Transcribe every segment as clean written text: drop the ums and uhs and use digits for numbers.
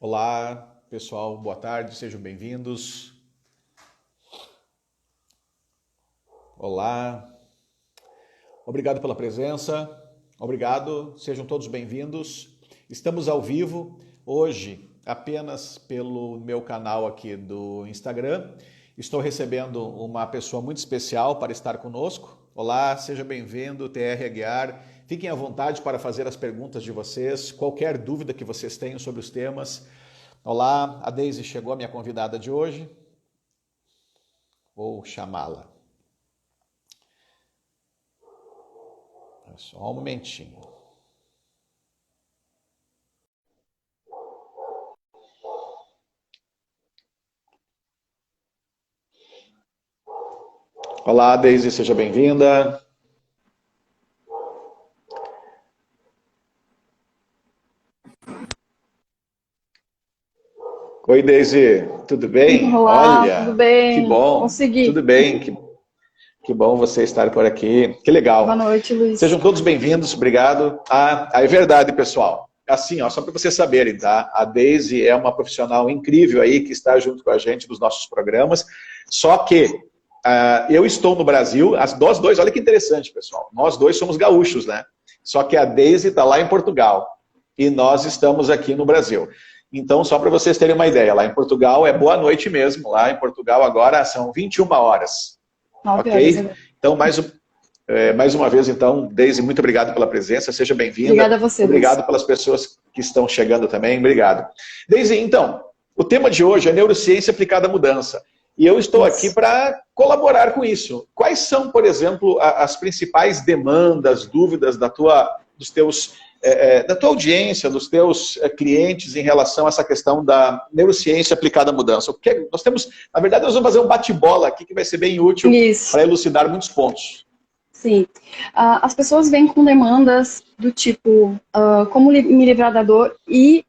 Olá, pessoal, boa tarde, sejam bem-vindos. Olá, obrigado pela presença, obrigado, sejam todos bem-vindos. Estamos ao vivo hoje apenas pelo meu canal aqui do Instagram. Estou recebendo uma pessoa muito especial para estar conosco. Olá, seja bem-vindo, TR Aguiar. Fiquem à vontade para fazer as perguntas de vocês, qualquer dúvida que vocês tenham sobre os temas. Olá, a Deise chegou, a minha convidada de hoje. Vou chamá-la. Só um momentinho. Olá, Deise, seja bem-vinda. Oi, Deise, tudo bem? Olá, Olha, tudo bem? que bom, Consegui. tudo bem, que bom você estar por aqui, que Boa legal. noite, Luiz. Sejam todos bem-vindos, obrigado. É verdade, pessoal. Assim, ó, só para vocês saberem, tá? A Deise é uma profissional incrível aí que está junto com a gente nos nossos programas. Só que eu estou no Brasil, nós dois, olha que interessante, pessoal. Nós dois somos gaúchos, né? Só que a Deise está lá em Portugal e nós estamos aqui no Brasil. Então, só para vocês terem uma ideia, lá em Portugal é boa noite mesmo. Lá em Portugal agora são 21 horas. 9 Ok? horas. Então, mais uma vez, então, Deise, muito obrigado pela presença, seja bem-vinda. Obrigada a você, Obrigado Luiz. pelas pessoas que estão chegando também, obrigado. Deise, então, o tema de hoje é neurociência aplicada à mudança. E eu estou aqui para colaborar com isso. Quais são, por exemplo, as principais demandas, dúvidas da tua audiência, dos teus clientes em relação a essa questão da neurociência aplicada à mudança? Porque nós temos, na verdade, nós vamos fazer um bate-bola aqui que vai ser bem útil para elucidar muitos pontos. Sim. As pessoas vêm com demandas do tipo, como me livrar da dor e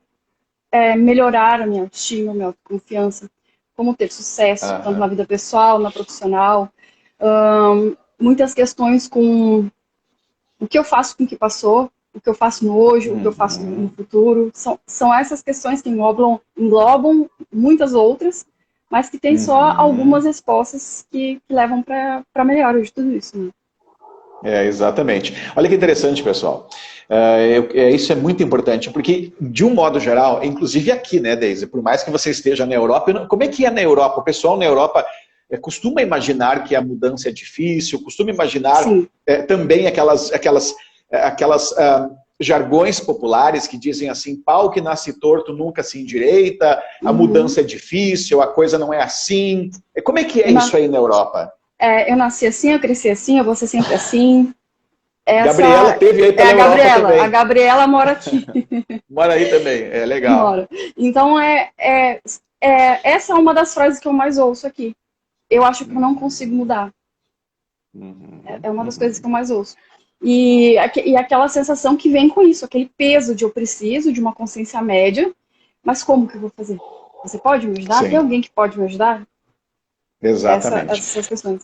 melhorar a minha autoestima, a minha autoconfiança, como ter sucesso, tanto na vida pessoal, na profissional. Muitas questões com o que eu faço com o que passou, o que eu faço no hoje, o que eu faço no futuro. São essas questões que englobam muitas outras, mas que tem só algumas respostas que levam para a melhora de tudo isso, né? Exatamente. Olha que interessante, pessoal. Isso é muito importante, porque, de um modo geral, inclusive aqui, né, Deise, por mais que você esteja na Europa, como é que é na Europa? O pessoal na Europa costuma imaginar que a mudança é difícil, costuma imaginar também aquelas jargões populares que dizem assim, pau que nasce torto nunca se endireita, a mudança é difícil, a coisa não é assim. Como é que é isso aí na Europa? Eu nasci assim, eu cresci assim, eu vou ser sempre assim. Gabriela teve aí pela Europa também. A Gabriela mora aqui. Mora aí também, é legal. Mora. Então, essa é uma das frases que eu mais ouço aqui. Eu acho que eu não consigo mudar. É uma das coisas que eu mais ouço. E aquela sensação que vem com isso, aquele peso de eu preciso de uma consciência média, mas como que eu vou fazer? Você pode me ajudar? Sim. Tem alguém que pode me ajudar? Exatamente. Essas questões.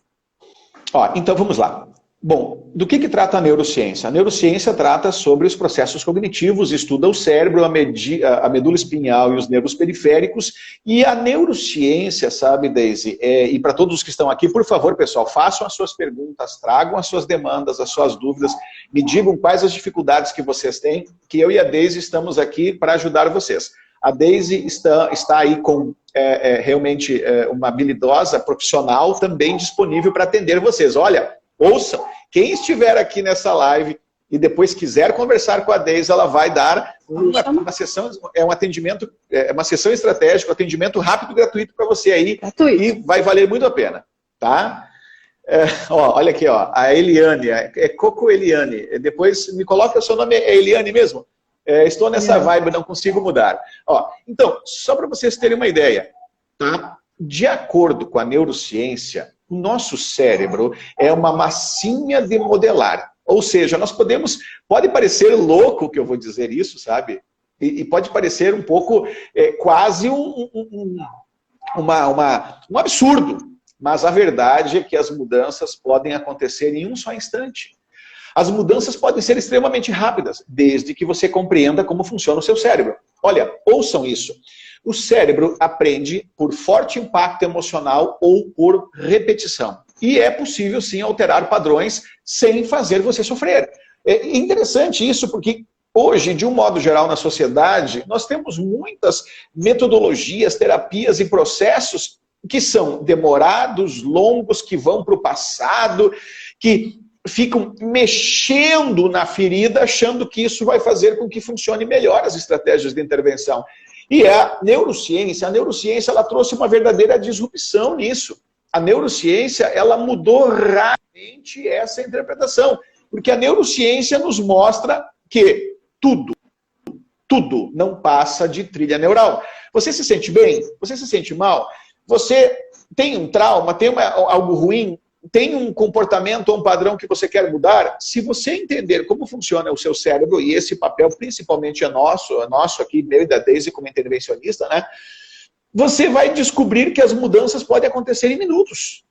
Então vamos lá. Bom, do que trata a neurociência? A neurociência trata sobre os processos cognitivos, estuda o cérebro, a medula espinhal e os nervos periféricos. E a neurociência, sabe, Deise, e para todos os que estão aqui, por favor, pessoal, façam as suas perguntas, tragam as suas demandas, as suas dúvidas, me digam quais as dificuldades que vocês têm, que eu e a Deise estamos aqui para ajudar vocês. A Deise está aí com realmente uma habilidosa profissional também disponível para atender vocês. Olha, ouçam, quem estiver aqui nessa live e depois quiser conversar com a Deise, ela vai dar uma sessão, um atendimento, uma sessão estratégica, um atendimento rápido e gratuito para você aí. Gratuito. E vai valer muito a pena, tá? Olha aqui, a Eliane, Coco Eliane. Depois me coloca o seu nome, é Eliane mesmo? Estou nessa vibe, não consigo mudar. Então, só para vocês terem uma ideia, tá? De acordo com a neurociência, o nosso cérebro é uma massinha de modelar. Ou seja, pode parecer louco que eu vou dizer isso, sabe? E pode parecer um pouco, quase um absurdo. Mas a verdade é que as mudanças podem acontecer em um só instante. As mudanças podem ser extremamente rápidas, desde que você compreenda como funciona o seu cérebro. Olha, ouçam isso. O cérebro aprende por forte impacto emocional ou por repetição. E é possível, sim, alterar padrões sem fazer você sofrer. É interessante isso, porque hoje, de um modo geral, na sociedade, nós temos muitas metodologias, terapias e processos que são demorados, longos, que vão para o passado, que ficam mexendo na ferida, achando que isso vai fazer com que funcione melhor as estratégias de intervenção. E a neurociência ela trouxe uma verdadeira disrupção nisso. A neurociência, ela mudou radicalmente essa interpretação, porque a neurociência nos mostra que tudo não passa de trilha neural. Você se sente bem? Você se sente mal? Você tem um trauma, tem algo ruim, tem um comportamento ou um padrão que você quer mudar? Se você entender como funciona o seu cérebro, e esse papel principalmente é nosso aqui, meu e da Daisy como intervencionista, né? Você vai descobrir que as mudanças podem acontecer em minutos.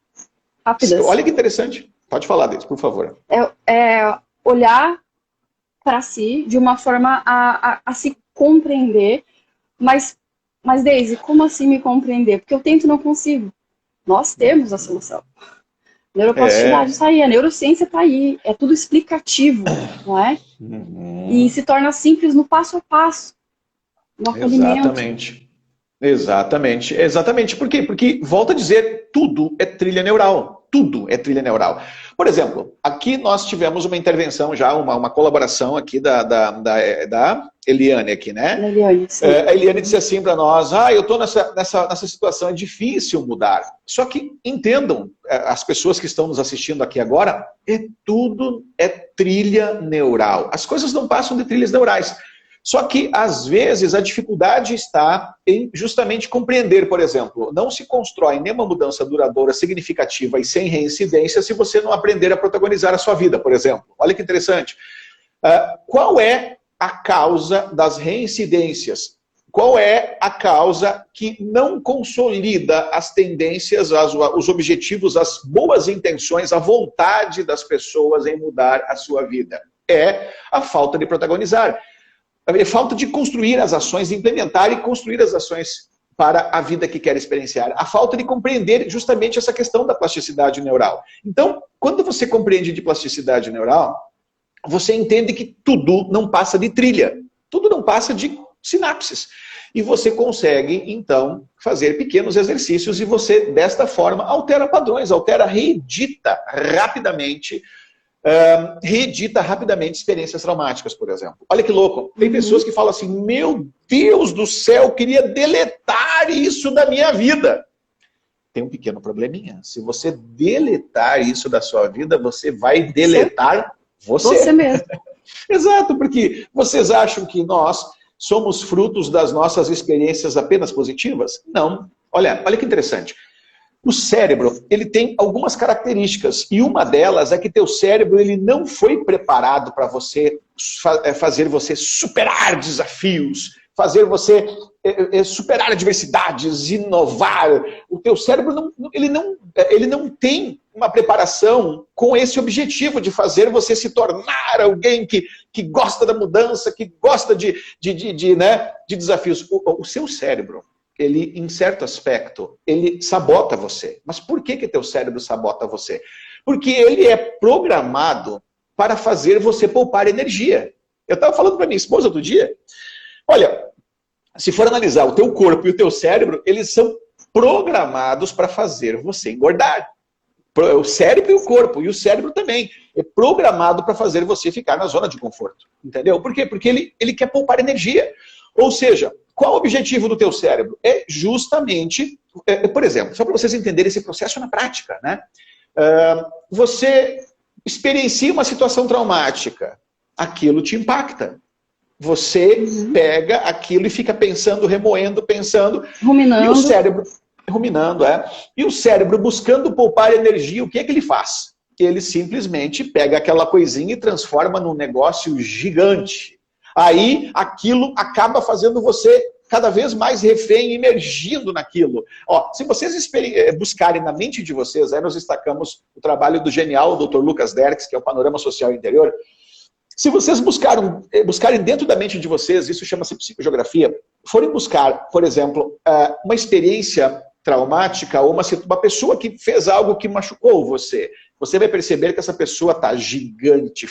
Rápidas. Olha que interessante. Pode falar, Daisy, por favor. É olhar para si de uma forma a se compreender, mas Daisy, como assim me compreender? Porque eu tento e não consigo. Nós temos a solução. Neuroplasticidade está aí, a neurociência está aí, é tudo explicativo, não é? E se torna simples no passo a passo, no acolhimento. Exatamente. Por quê? Porque, volto a dizer, tudo é trilha neural. Tudo é trilha neural. Por exemplo, aqui nós tivemos uma intervenção já, uma colaboração aqui da Eliane aqui, né? Eliane, sim. A Eliane disse assim para nós, eu estou nessa situação, é difícil mudar. Só que entendam, as pessoas que estão nos assistindo aqui agora, tudo é trilha neural. As coisas não passam de trilhas neurais. Só que, às vezes, a dificuldade está em justamente compreender, por exemplo, não se constrói nenhuma mudança duradoura, significativa e sem reincidência se você não aprender a protagonizar a sua vida, por exemplo. Olha que interessante. Qual é a causa das reincidências? Qual é a causa que não consolida as tendências, os objetivos, as boas intenções, a vontade das pessoas em mudar a sua vida? É a falta de protagonizar. A falta de construir as ações, implementar e construir as ações para a vida que quer experienciar. A falta de compreender justamente essa questão da plasticidade neural. Então, quando você compreende de plasticidade neural, você entende que tudo não passa de trilha. Tudo não passa de sinapses. E você consegue, então, fazer pequenos exercícios e você, desta forma, altera padrões, reedita rapidamente experiências traumáticas, por exemplo. Olha que louco. Tem pessoas que falam assim, meu Deus do céu, eu queria deletar isso da minha vida. Tem um pequeno probleminha. Se você deletar isso da sua vida, você vai deletar você mesmo. Exato, porque vocês acham que nós somos frutos das nossas experiências apenas positivas? Não. Olha que interessante. O cérebro, ele tem algumas características, e uma delas é que teu cérebro ele não foi preparado para fazer você superar desafios, fazer você superar adversidades, inovar. O teu cérebro ele não tem uma preparação com esse objetivo de fazer você se tornar alguém que gosta da mudança, que gosta de desafios. O seu cérebro, ele, em certo aspecto, ele sabota você. Mas por que teu cérebro sabota você? Porque ele é programado para fazer você poupar energia. Eu estava falando para minha esposa outro dia, olha, se for analisar o teu corpo e o teu cérebro, eles são programados para fazer você engordar. O cérebro e o corpo, e o cérebro também, é programado para fazer você ficar na zona de conforto. Entendeu? Por quê? Porque ele quer poupar energia. Ou seja, qual o objetivo do teu cérebro? É justamente, por exemplo, só para vocês entenderem esse processo na prática, né? Você experiencia uma situação traumática, aquilo te impacta. Você pega aquilo e fica pensando, remoendo, pensando. Ruminando. E o cérebro, ruminando, E o cérebro, buscando poupar energia, o que é que ele faz? Ele simplesmente pega aquela coisinha e transforma num negócio gigante. Aí, aquilo acaba fazendo você cada vez mais refém, imergindo naquilo. Se vocês buscarem na mente de vocês, aí nós destacamos o trabalho do genial Dr. Lucas Derks, que é o Panorama Social Interior. Se vocês buscarem dentro da mente de vocês, isso chama-se psicogeografia, forem buscar, por exemplo, uma experiência traumática ou uma pessoa que fez algo que machucou você, você vai perceber que essa pessoa está gigante.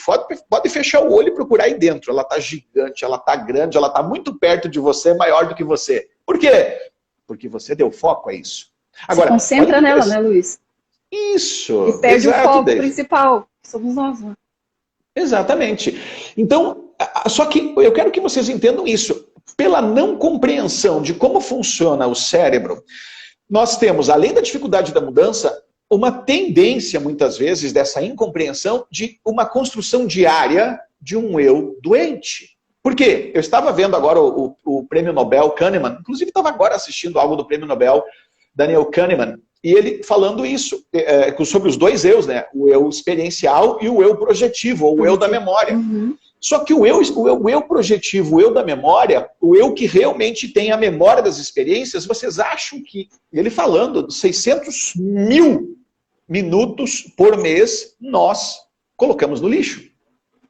Pode fechar o olho e procurar aí dentro. Ela está gigante, ela está grande, ela está muito perto de você, maior do que você. Por quê? Porque você deu foco a isso. Agora, se concentra nela, né, Luiz? Isso. E perde o foco principal, que somos nós, né? Exatamente. Então, só que eu quero que vocês entendam isso. Pela não compreensão de como funciona o cérebro, nós temos, além da dificuldade da mudança, uma tendência, muitas vezes, dessa incompreensão de uma construção diária de um eu doente. Por quê? Eu estava vendo agora o Prêmio Nobel Kahneman, inclusive estava agora assistindo algo do Prêmio Nobel Daniel Kahneman, e ele falando isso, sobre os dois eus, né? O eu experiencial e o eu projetivo, ou o eu da memória. Uhum. Só que o eu projetivo, o eu da memória, o eu que realmente tem a memória das experiências, vocês acham que, ele falando, 600 mil minutos por mês, nós colocamos no lixo.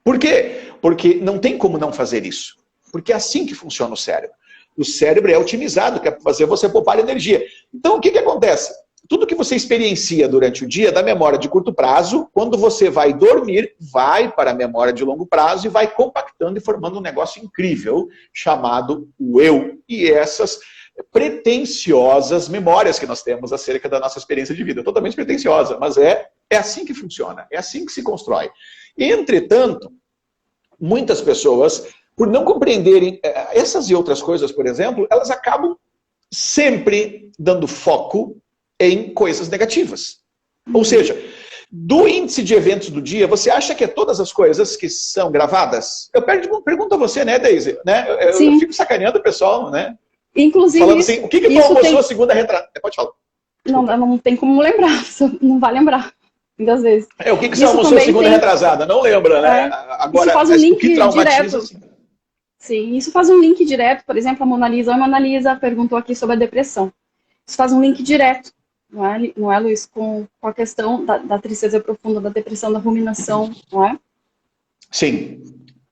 Por quê? Porque não tem como não fazer isso. Porque é assim que funciona o cérebro. O cérebro é otimizado, que é fazer você poupar energia. Então, o que acontece? Tudo que você experiencia durante o dia da memória de curto prazo, quando você vai dormir, vai para a memória de longo prazo e vai compactando e formando um negócio incrível chamado o eu. E essas pretensiosas memórias que nós temos acerca da nossa experiência de vida. Totalmente pretensiosa, mas é assim que funciona, é assim que se constrói. Entretanto, muitas pessoas, por não compreenderem essas e outras coisas, por exemplo, elas acabam sempre dando foco em coisas negativas. Ou seja, do índice de eventos do dia, você acha que é todas as coisas que são gravadas? Eu pergunto a você, né, Daisy? Né? Eu fico sacaneando o pessoal, né? Inclusive, falando assim, o que tu almoçou a segunda retrasada? Pode falar. Não tem como lembrar, não vai lembrar. Muitas vezes. O que você almoçou a segunda retrasada? Não lembra, né? Agora, isso faz um link direto. Assim. Sim, isso faz um link direto. Por exemplo, a Mona Lisa perguntou aqui sobre a depressão. Isso faz um link direto, não é Luiz? Com a questão da tristeza profunda, da depressão, da ruminação, não é? Sim.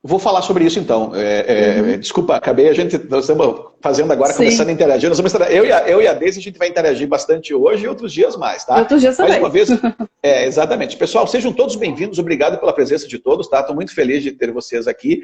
Vou falar sobre isso então. Desculpa, nós estamos fazendo agora, começando a interagir. Eu e a Deise, a gente vai interagir bastante hoje e outros dias mais, tá? Outros dias também. Mais uma vez, exatamente. Pessoal, sejam todos bem-vindos, obrigado pela presença de todos, tá? Estou muito feliz de ter vocês aqui.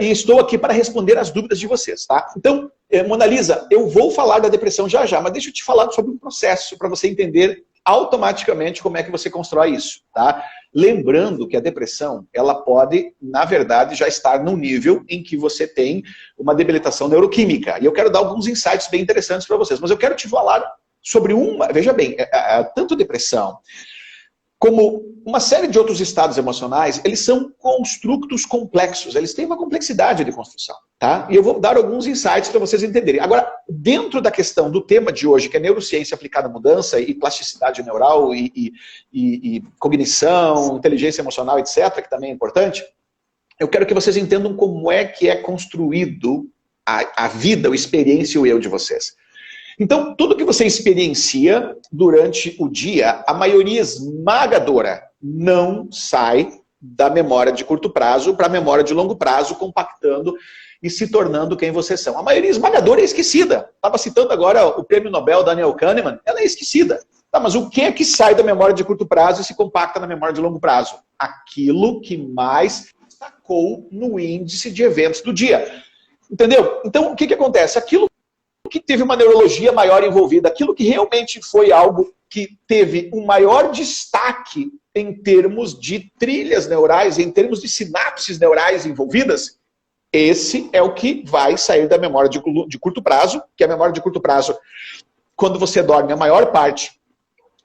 E estou aqui para responder as dúvidas de vocês, tá? Então, Mona Lisa, eu vou falar da depressão já, mas deixa eu te falar sobre um processo para você entender automaticamente como é que você constrói isso, tá? Lembrando que a depressão, ela pode, na verdade, já estar num nível em que você tem uma debilitação neuroquímica. E eu quero dar alguns insights bem interessantes para vocês. Mas eu quero te falar sobre veja bem, tanto depressão como uma série de outros estados emocionais, eles são construtos complexos, eles têm uma complexidade de construção, tá? E eu vou dar alguns insights para vocês entenderem. Agora, dentro da questão do tema de hoje, que é neurociência aplicada à mudança e plasticidade neural e cognição, inteligência emocional, etc., que também é importante, eu quero que vocês entendam como é que é construído a vida, a experiência e o eu de vocês. Então, tudo que você experiencia durante o dia, a maioria esmagadora não sai da memória de curto prazo para a memória de longo prazo, compactando e se tornando quem vocês são. A maioria esmagadora é esquecida. Estava citando agora o Prêmio Nobel Daniel Kahneman, ela é esquecida. Tá, mas o que é que sai da memória de curto prazo e se compacta na memória de longo prazo? Aquilo que mais destacou no índice de eventos do dia. Entendeu? Então, o que acontece? Aquilo que teve uma neurologia maior envolvida, aquilo que realmente foi algo que teve um maior destaque em termos de trilhas neurais, em termos de sinapses neurais envolvidas, esse é o que vai sair da memória de curto prazo, que a memória de curto prazo, quando você dorme, a maior parte,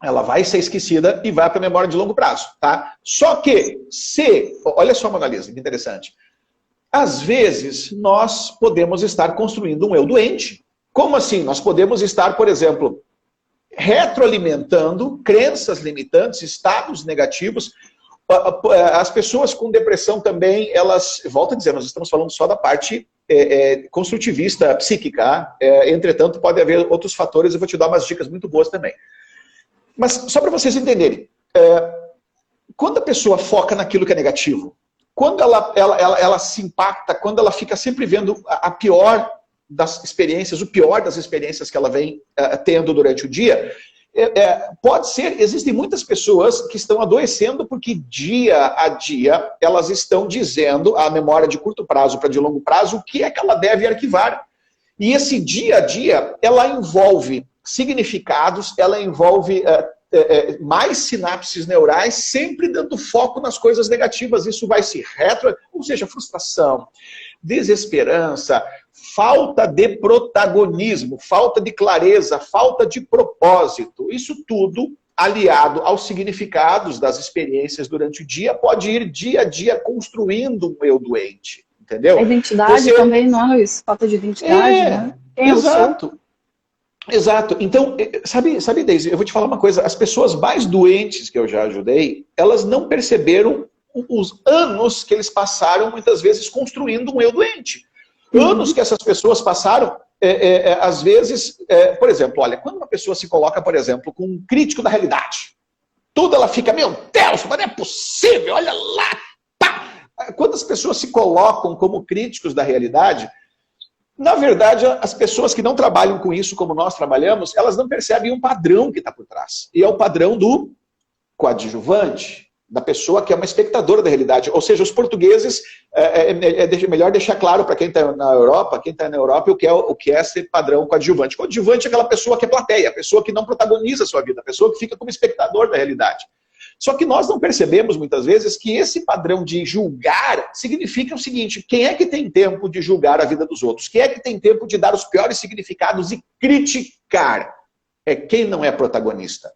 ela vai ser esquecida e vai para a memória de longo prazo, tá? Só que, olha só, Mona Lisa, que interessante, às vezes nós podemos estar construindo um eu doente. Como assim? Nós podemos estar, por exemplo, retroalimentando crenças limitantes, estados negativos. As pessoas com depressão também, elas, volto a dizer, nós estamos falando só da parte construtivista, psíquica. Entretanto, pode haver outros fatores, eu vou te dar umas dicas muito boas também. Mas só para vocês entenderem, quando a pessoa foca naquilo que é negativo, quando ela se impacta, quando ela fica sempre vendo a pior das experiências, o pior das experiências que ela vem tendo durante o dia, pode ser, existem muitas pessoas que estão adoecendo porque dia a dia elas estão dizendo a memória de curto prazo para de longo prazo o que é que ela deve arquivar. E esse dia a dia, ela envolve significados, ela envolve mais sinapses neurais, sempre dando foco nas coisas negativas. Isso vai se ou seja, frustração, desesperança, falta de protagonismo, falta de clareza, falta de propósito. Isso tudo, aliado aos significados das experiências durante o dia, pode ir dia a dia construindo um eu doente. Entendeu? A identidade também, não é isso? Falta de identidade, né? Exato. Exato. Então, sabe, Deise, eu vou te falar uma coisa. As pessoas mais doentes que eu já ajudei, elas não perceberam os anos que eles passaram, muitas vezes, construindo um eu doente. Anos que essas pessoas passaram, às vezes, por exemplo, olha, quando uma pessoa se coloca, por exemplo, com um crítico da realidade, tudo ela fica, meu Deus, mas não é possível, olha lá. Quando as pessoas se colocam como críticos da realidade, na verdade, as pessoas que não trabalham com isso como nós trabalhamos, elas não percebem um padrão que está por trás. E é o padrão do coadjuvante, da pessoa que é uma espectadora da realidade. Ou seja, os portugueses, melhor deixar claro para quem está na Europa, o que é esse padrão coadjuvante. Coadjuvante é aquela pessoa que é plateia, a pessoa que não protagoniza a sua vida, a pessoa que fica como espectador da realidade. Só que nós não percebemos, muitas vezes, que esse padrão de julgar significa o seguinte: quem é que tem tempo de julgar a vida dos outros? Quem é que tem tempo de dar os piores significados e criticar? É quem não é protagonista.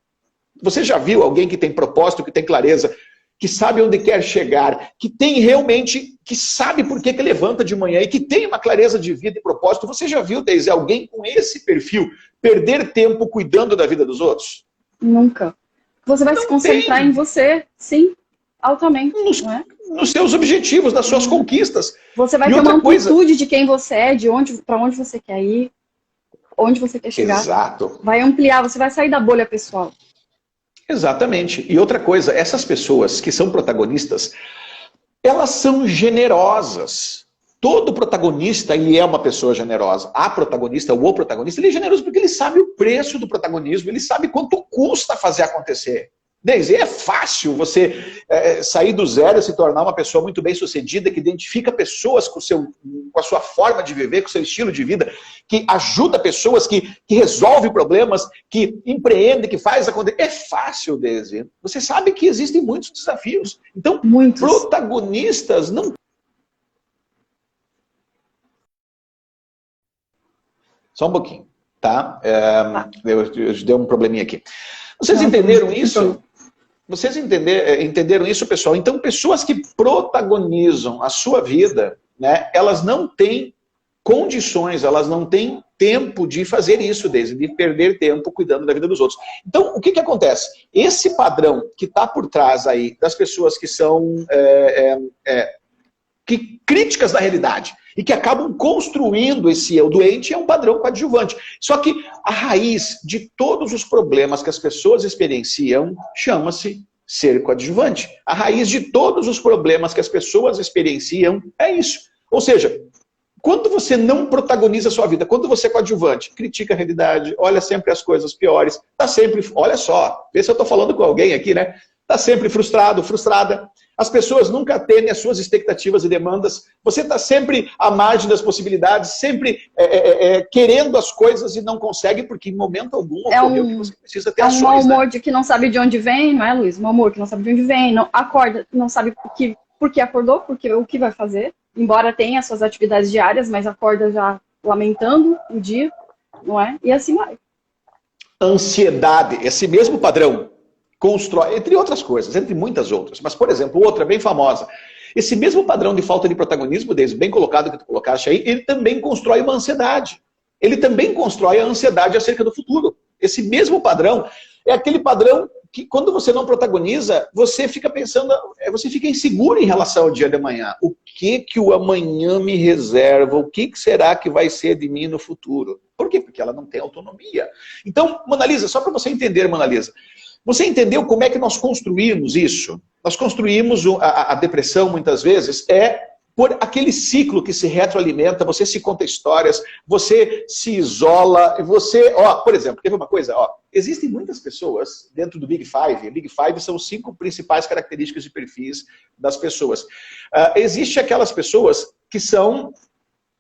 Você já viu alguém que tem propósito, que tem clareza, que sabe onde quer chegar, que tem realmente, que sabe por que levanta de manhã e que tem uma clareza de vida e propósito? Você já viu, Deise, alguém com esse perfil perder tempo cuidando da vida dos outros? Nunca. Você vai se concentrar em você, sim, altamente. Nos seus objetivos, nas suas conquistas. Você vai ter uma amplitude de quem você é, para onde você quer ir, onde você quer chegar. Exato. Vai ampliar, você vai sair da bolha pessoal. Exatamente. E outra coisa, essas pessoas que são protagonistas, elas são generosas. Todo protagonista, ele é uma pessoa generosa. A protagonista, o protagonista, ele é generoso porque ele sabe o preço do protagonismo, ele sabe quanto custa fazer acontecer. Deise, é fácil você sair do zero e se tornar uma pessoa muito bem sucedida, que identifica pessoas com a sua forma de viver, com o seu estilo de vida, que ajuda pessoas, que resolve problemas, que empreende, que faz acontecer. É fácil, Deise. Você sabe que existem muitos desafios. Então, protagonistas não... Só um pouquinho, tá? Eu dei um probleminha aqui. Vocês entenderam isso? Vocês entenderam isso, pessoal? Então, pessoas que protagonizam a sua vida, né, elas não têm condições, elas não têm tempo de fazer isso, de perder tempo cuidando da vida dos outros. Então, o que acontece? Esse padrão que está por trás aí das pessoas que são críticas da realidade e que acabam construindo esse eu doente é um padrão coadjuvante. Só que a raiz de todos os problemas que as pessoas experienciam chama-se ser coadjuvante. A raiz de todos os problemas que as pessoas experienciam é isso. Ou seja, quando você não protagoniza a sua vida, quando você é coadjuvante, critica a realidade, olha sempre as coisas piores, tá sempre, olha só, vê se eu tô falando com alguém aqui, né? Tá sempre frustrado, frustrada. As pessoas nunca atendem as suas expectativas e demandas. Você está sempre à margem das possibilidades, sempre querendo as coisas e não consegue, porque em momento algum ocorreu que você precisa ter ações. É um mau humor, de que não sabe de onde vem, não é, Luiz? Um mau humor que não sabe de onde vem, não acorda, não sabe por que acordou, o que vai fazer. Embora tenha as suas atividades diárias, mas acorda já lamentando o dia, não é? E assim vai. Ansiedade, esse mesmo padrão constrói, entre outras coisas, entre muitas outras. Mas, por exemplo, outra bem famosa. Esse mesmo padrão de falta de protagonismo, desde bem colocado que tu colocaste aí, ele também constrói uma ansiedade. Ele também constrói a ansiedade acerca do futuro. Esse mesmo padrão é aquele padrão que, quando você não protagoniza, você fica pensando, você fica inseguro em relação ao dia de amanhã. O que o amanhã me reserva? O que será que vai ser de mim no futuro? Por quê? Porque ela não tem autonomia. Então, Mona Lisa, só para você entender, Mona Lisa, Você entendeu como é que nós construímos isso? Nós construímos a depressão, muitas vezes, por aquele ciclo que se retroalimenta, você se conta histórias, você se isola, você... por exemplo, quer ver uma coisa? Existem muitas pessoas dentro do Big Five. Big Five são os 5 principais características de perfis das pessoas. Existem aquelas pessoas que são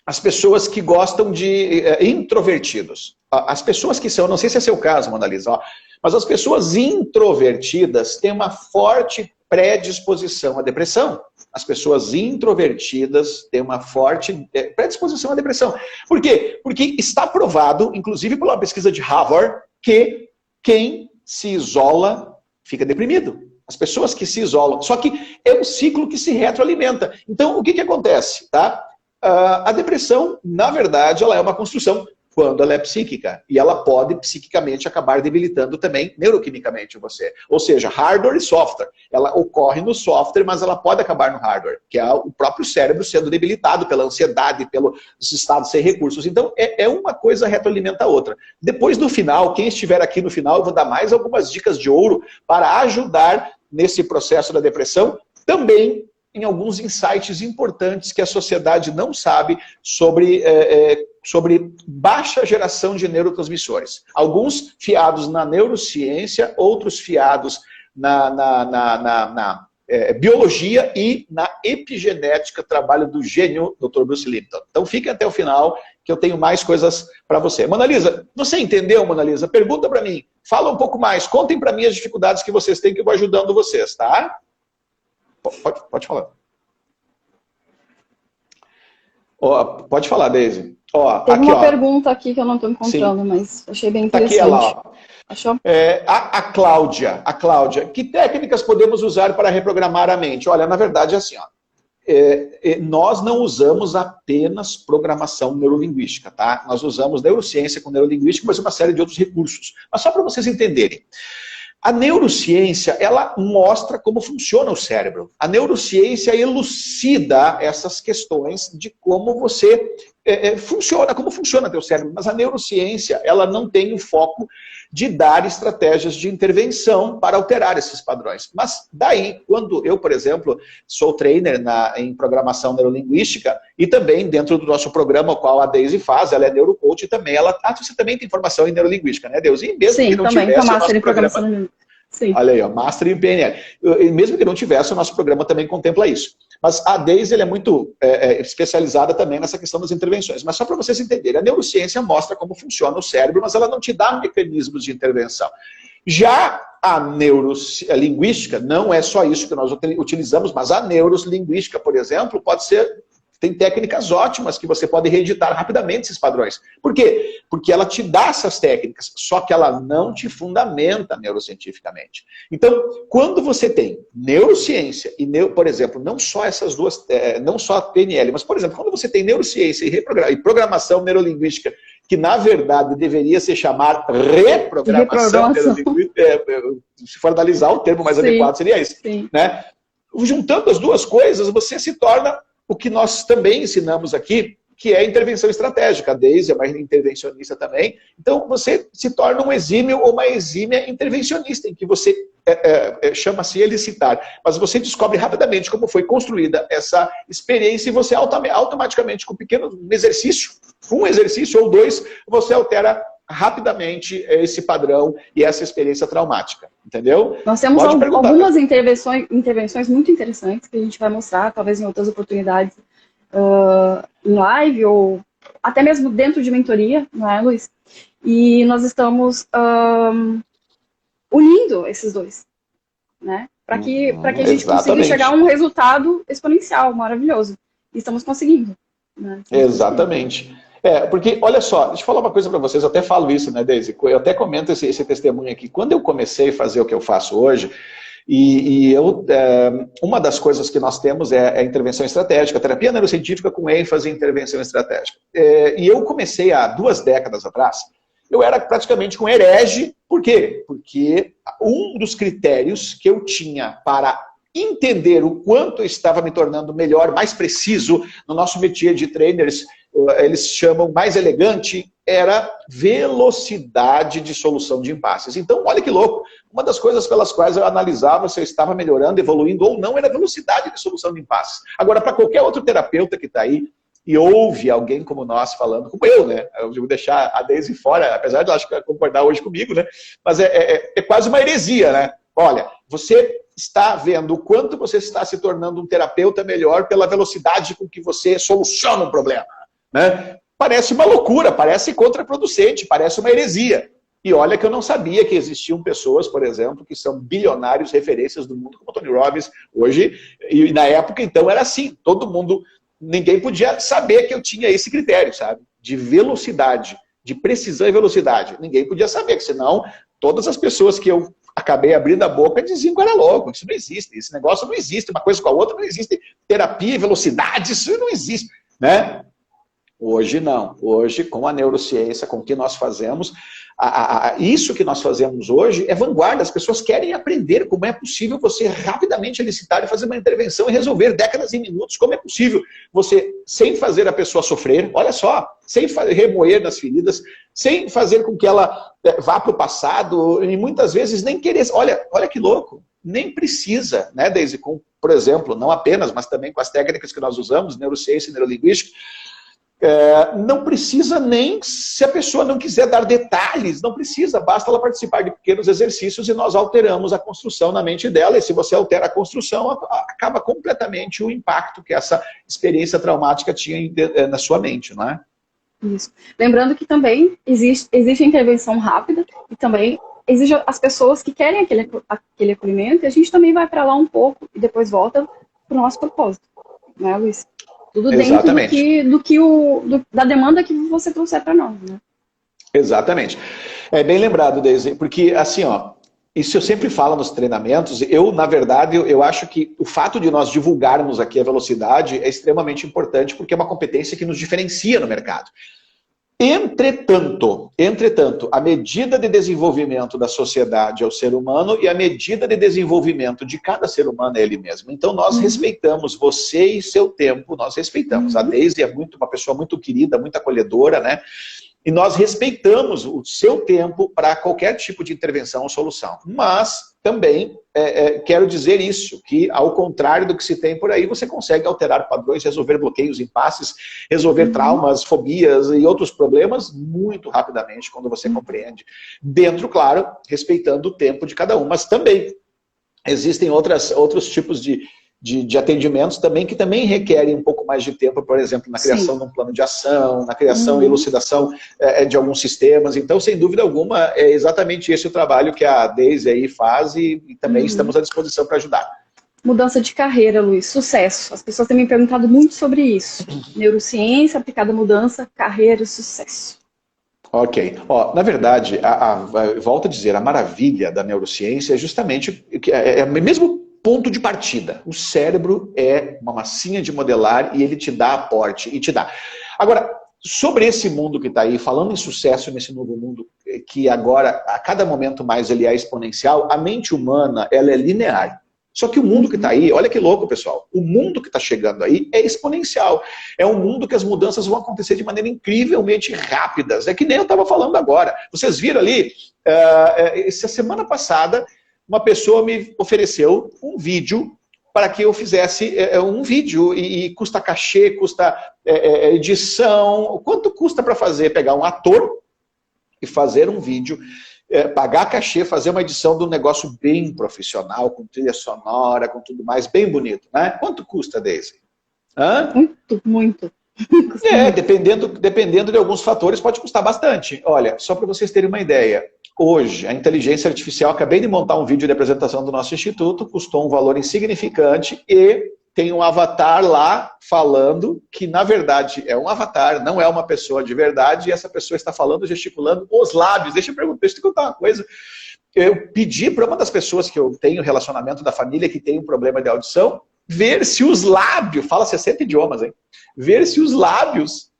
as pessoas que gostam de introvertidos. As pessoas que são, não sei se é seu caso, Mona Lisa, mas as pessoas introvertidas têm uma forte predisposição à depressão. As pessoas introvertidas têm uma forte predisposição à depressão. Por quê? Porque está provado, inclusive pela pesquisa de Harvard, que quem se isola fica deprimido. As pessoas que se isolam. Só que é um ciclo que se retroalimenta. Então, o que acontece? Tá? A depressão, na verdade, ela é uma construção quando ela é psíquica. E ela pode, psiquicamente, acabar debilitando também neuroquimicamente você. Ou seja, hardware e software. Ela ocorre no software, mas ela pode acabar no hardware, que é o próprio cérebro sendo debilitado pela ansiedade, pelos estados sem recursos. Então, uma coisa retroalimenta a outra. Depois, no final, quem estiver aqui no final, eu vou dar mais algumas dicas de ouro para ajudar nesse processo da depressão, também em alguns insights importantes que a sociedade não sabe sobre baixa geração de neurotransmissores. Alguns fiados na neurociência, outros fiados na biologia e na epigenética, trabalho do gênio Dr. Bruce Lipton. Então fiquem até o final, que eu tenho mais coisas para você. Mona Lisa, você entendeu, Mona Lisa? Pergunta para mim, fala um pouco mais, contem para mim as dificuldades que vocês têm, que eu vou ajudando vocês, tá? Pode falar. Pode falar, Deise. Tem uma pergunta aqui que eu não estou encontrando, sim, mas achei bem interessante. Tá aqui, ela, Achou? A Cláudia, que técnicas podemos usar para reprogramar a mente? Olha, na verdade é assim, nós não usamos apenas programação neurolinguística, tá? Nós usamos neurociência com neurolinguística, mas uma série de outros recursos. Mas só para vocês entenderem. A neurociência, ela mostra como funciona o cérebro. A neurociência elucida essas questões de como você funciona, como funciona teu cérebro. Mas a neurociência, ela não tem o foco de dar estratégias de intervenção para alterar esses padrões. Mas daí, quando eu, por exemplo, sou trainer em programação neurolinguística e também dentro do nosso programa, o qual a Deise faz, ela é neurocoach e também você também tem formação em neurolinguística, né, Deise? E mesmo sim, que não também, tivesse com Master em programação. Sim. Olha aí, Master em PNL. E mesmo que não tivesse, o nosso programa também contempla isso. Mas a Deise é muito especializada também nessa questão das intervenções. Mas só para vocês entenderem, a neurociência mostra como funciona o cérebro, mas ela não te dá mecanismos de intervenção. Já a neurolinguística, não é só isso que nós utilizamos, mas a neurolinguística, por exemplo, tem técnicas ótimas que você pode reeditar rapidamente esses padrões. Por quê? Porque ela te dá essas técnicas, só que ela não te fundamenta neurocientificamente. Então, quando você tem neurociência e, por exemplo, não só essas duas, não só a PNL, mas, por exemplo, quando você tem neurociência e programação neurolinguística, que na verdade deveria se chamar reprogramação neurolinguística, se for analisar o termo mais adequado seria esse. Né? Juntando as duas coisas, você se torna o que nós também ensinamos aqui, que é intervenção estratégica. A Deise é uma intervencionista também. Então, você se torna um exímio ou uma exímia intervencionista, em que você chama-se elicitar. Mas você descobre rapidamente como foi construída essa experiência e você automaticamente, com um pequeno exercício, um exercício ou dois, você altera rapidamente esse padrão e essa experiência traumática, entendeu? Nós temos algumas intervenções muito interessantes que a gente vai mostrar, talvez em outras oportunidades, em live ou até mesmo dentro de mentoria, não é, Luiz? E nós estamos unindo esses dois, né? Para que a gente consiga chegar a um resultado exponencial, maravilhoso. E estamos conseguindo. Né? Exatamente. Porque, olha só, deixa eu falar uma coisa para vocês, eu até falo isso, né, Deise? Eu até comento esse testemunho aqui. Quando eu comecei a fazer o que eu faço hoje, uma das coisas que nós temos é a intervenção estratégica, a terapia neurocientífica com ênfase em intervenção estratégica. E eu comecei há 2 décadas atrás, eu era praticamente um herege. Por quê? Porque um dos critérios que eu tinha para entender o quanto eu estava me tornando melhor, mais preciso no nosso métier de trainers, eles chamam mais elegante, era velocidade de solução de impasses. Então, olha que louco, uma das coisas pelas quais eu analisava se eu estava melhorando, evoluindo ou não, era a velocidade de solução de impasses. Agora, para qualquer outro terapeuta que está aí e ouve alguém como nós falando, como eu, né? Eu vou deixar a Daisy fora, apesar de ela acho que concordar hoje comigo, né? Mas é quase uma heresia, né? Olha, você está vendo o quanto você está se tornando um terapeuta melhor pela velocidade com que você soluciona um problema, né? Parece uma loucura, parece contraproducente, parece uma heresia. E olha que eu não sabia que existiam pessoas, por exemplo, que são bilionários, referências do mundo, como o Tony Robbins, hoje, e na época, então, era assim, todo mundo, ninguém podia saber que eu tinha esse critério, sabe? De velocidade, de precisão e velocidade. Ninguém podia saber, que senão todas as pessoas que eu acabei abrindo a boca diziam que eu era louco. Isso não existe, esse negócio não existe, uma coisa com a outra não existe. Terapia e velocidade, isso não existe, né? Hoje não. Hoje, com a neurociência, com o que nós fazemos, isso que nós fazemos hoje é vanguarda. As pessoas querem aprender como é possível você rapidamente elicitar e fazer uma intervenção e resolver décadas em minutos. Como é possível você, sem fazer a pessoa sofrer, olha só, sem remoer nas feridas, sem fazer com que ela vá para o passado e muitas vezes nem querer. Olha que louco. Nem precisa, né, Daisy? Por exemplo, não apenas, mas também com as técnicas que nós usamos, neurociência e neurolinguística, não precisa nem, se a pessoa não quiser dar detalhes, não precisa, basta ela participar de pequenos exercícios e nós alteramos a construção na mente dela, e se você altera a construção, acaba completamente o impacto que essa experiência traumática tinha na sua mente, não é? Isso. Lembrando que também existe intervenção rápida e também exige as pessoas que querem aquele acolhimento, e a gente também vai para lá um pouco e depois volta para o nosso propósito, né, Luiz? Tudo dentro da demanda que você trouxer para nós, né? Exatamente. É bem lembrado, Daisy, porque assim, ó, isso eu sempre falo nos treinamentos, na verdade, eu acho que o fato de nós divulgarmos aqui a velocidade é extremamente importante, porque é uma competência que nos diferencia no mercado. Entretanto, a medida de desenvolvimento da sociedade é o ser humano e a medida de desenvolvimento de cada ser humano é ele mesmo. Então nós respeitamos você e seu tempo, nós respeitamos. A Daisy é uma pessoa muito querida, muito acolhedora, né? E nós respeitamos o seu tempo para qualquer tipo de intervenção ou solução. Mas também quero dizer isso, que ao contrário do que se tem por aí, você consegue alterar padrões, resolver bloqueios, impasses, resolver traumas, fobias e outros problemas muito rapidamente quando você compreende. Dentro, claro, respeitando o tempo de cada um. Mas também existem outros tipos de atendimentos também que também requerem um pouco mais de tempo, por exemplo, na criação de um plano de ação, na criação e elucidação de alguns sistemas. Então, sem dúvida alguma, é exatamente esse o trabalho que a Daisy aí faz e também estamos à disposição para ajudar. Mudança de carreira, Luiz, sucesso. As pessoas têm me perguntado muito sobre isso. Neurociência aplicada à mudança, carreira e sucesso. Ok. Na verdade, volto a dizer, a maravilha da neurociência é justamente mesmo ponto de partida. O cérebro é uma massinha de modelar e ele te dá aporte e te dá. Agora, sobre esse mundo que está aí, falando em sucesso nesse novo mundo, que agora, a cada momento mais ele é exponencial, a mente humana, ela é linear. Só que o mundo que está aí, olha que louco, pessoal, o mundo que está chegando aí é exponencial. É um mundo que as mudanças vão acontecer de maneira incrivelmente rápidas. É que nem eu estava falando agora. Vocês viram ali, essa semana passada, uma pessoa me ofereceu um vídeo para que eu fizesse um vídeo e custa cachê, custa edição. Quanto custa para pegar um ator e fazer um vídeo, pagar cachê, fazer uma edição de um negócio bem profissional, com trilha sonora, com tudo mais, bem bonito, né? Quanto custa, Daisy? Muito. Dependendo de alguns fatores, pode custar bastante. Olha, só para vocês terem uma ideia, hoje, a inteligência artificial, acabei de montar um vídeo de apresentação do nosso instituto, custou um valor insignificante e tem um avatar lá falando que, na verdade, é um avatar, não é uma pessoa de verdade, e essa pessoa está falando, gesticulando os lábios. Deixa eu te contar uma coisa. Eu pedi para uma das pessoas que eu tenho relacionamento da família que tem um problema de audição, ver se os lábios, fala 60 idiomas, hein? Ver se os lábios,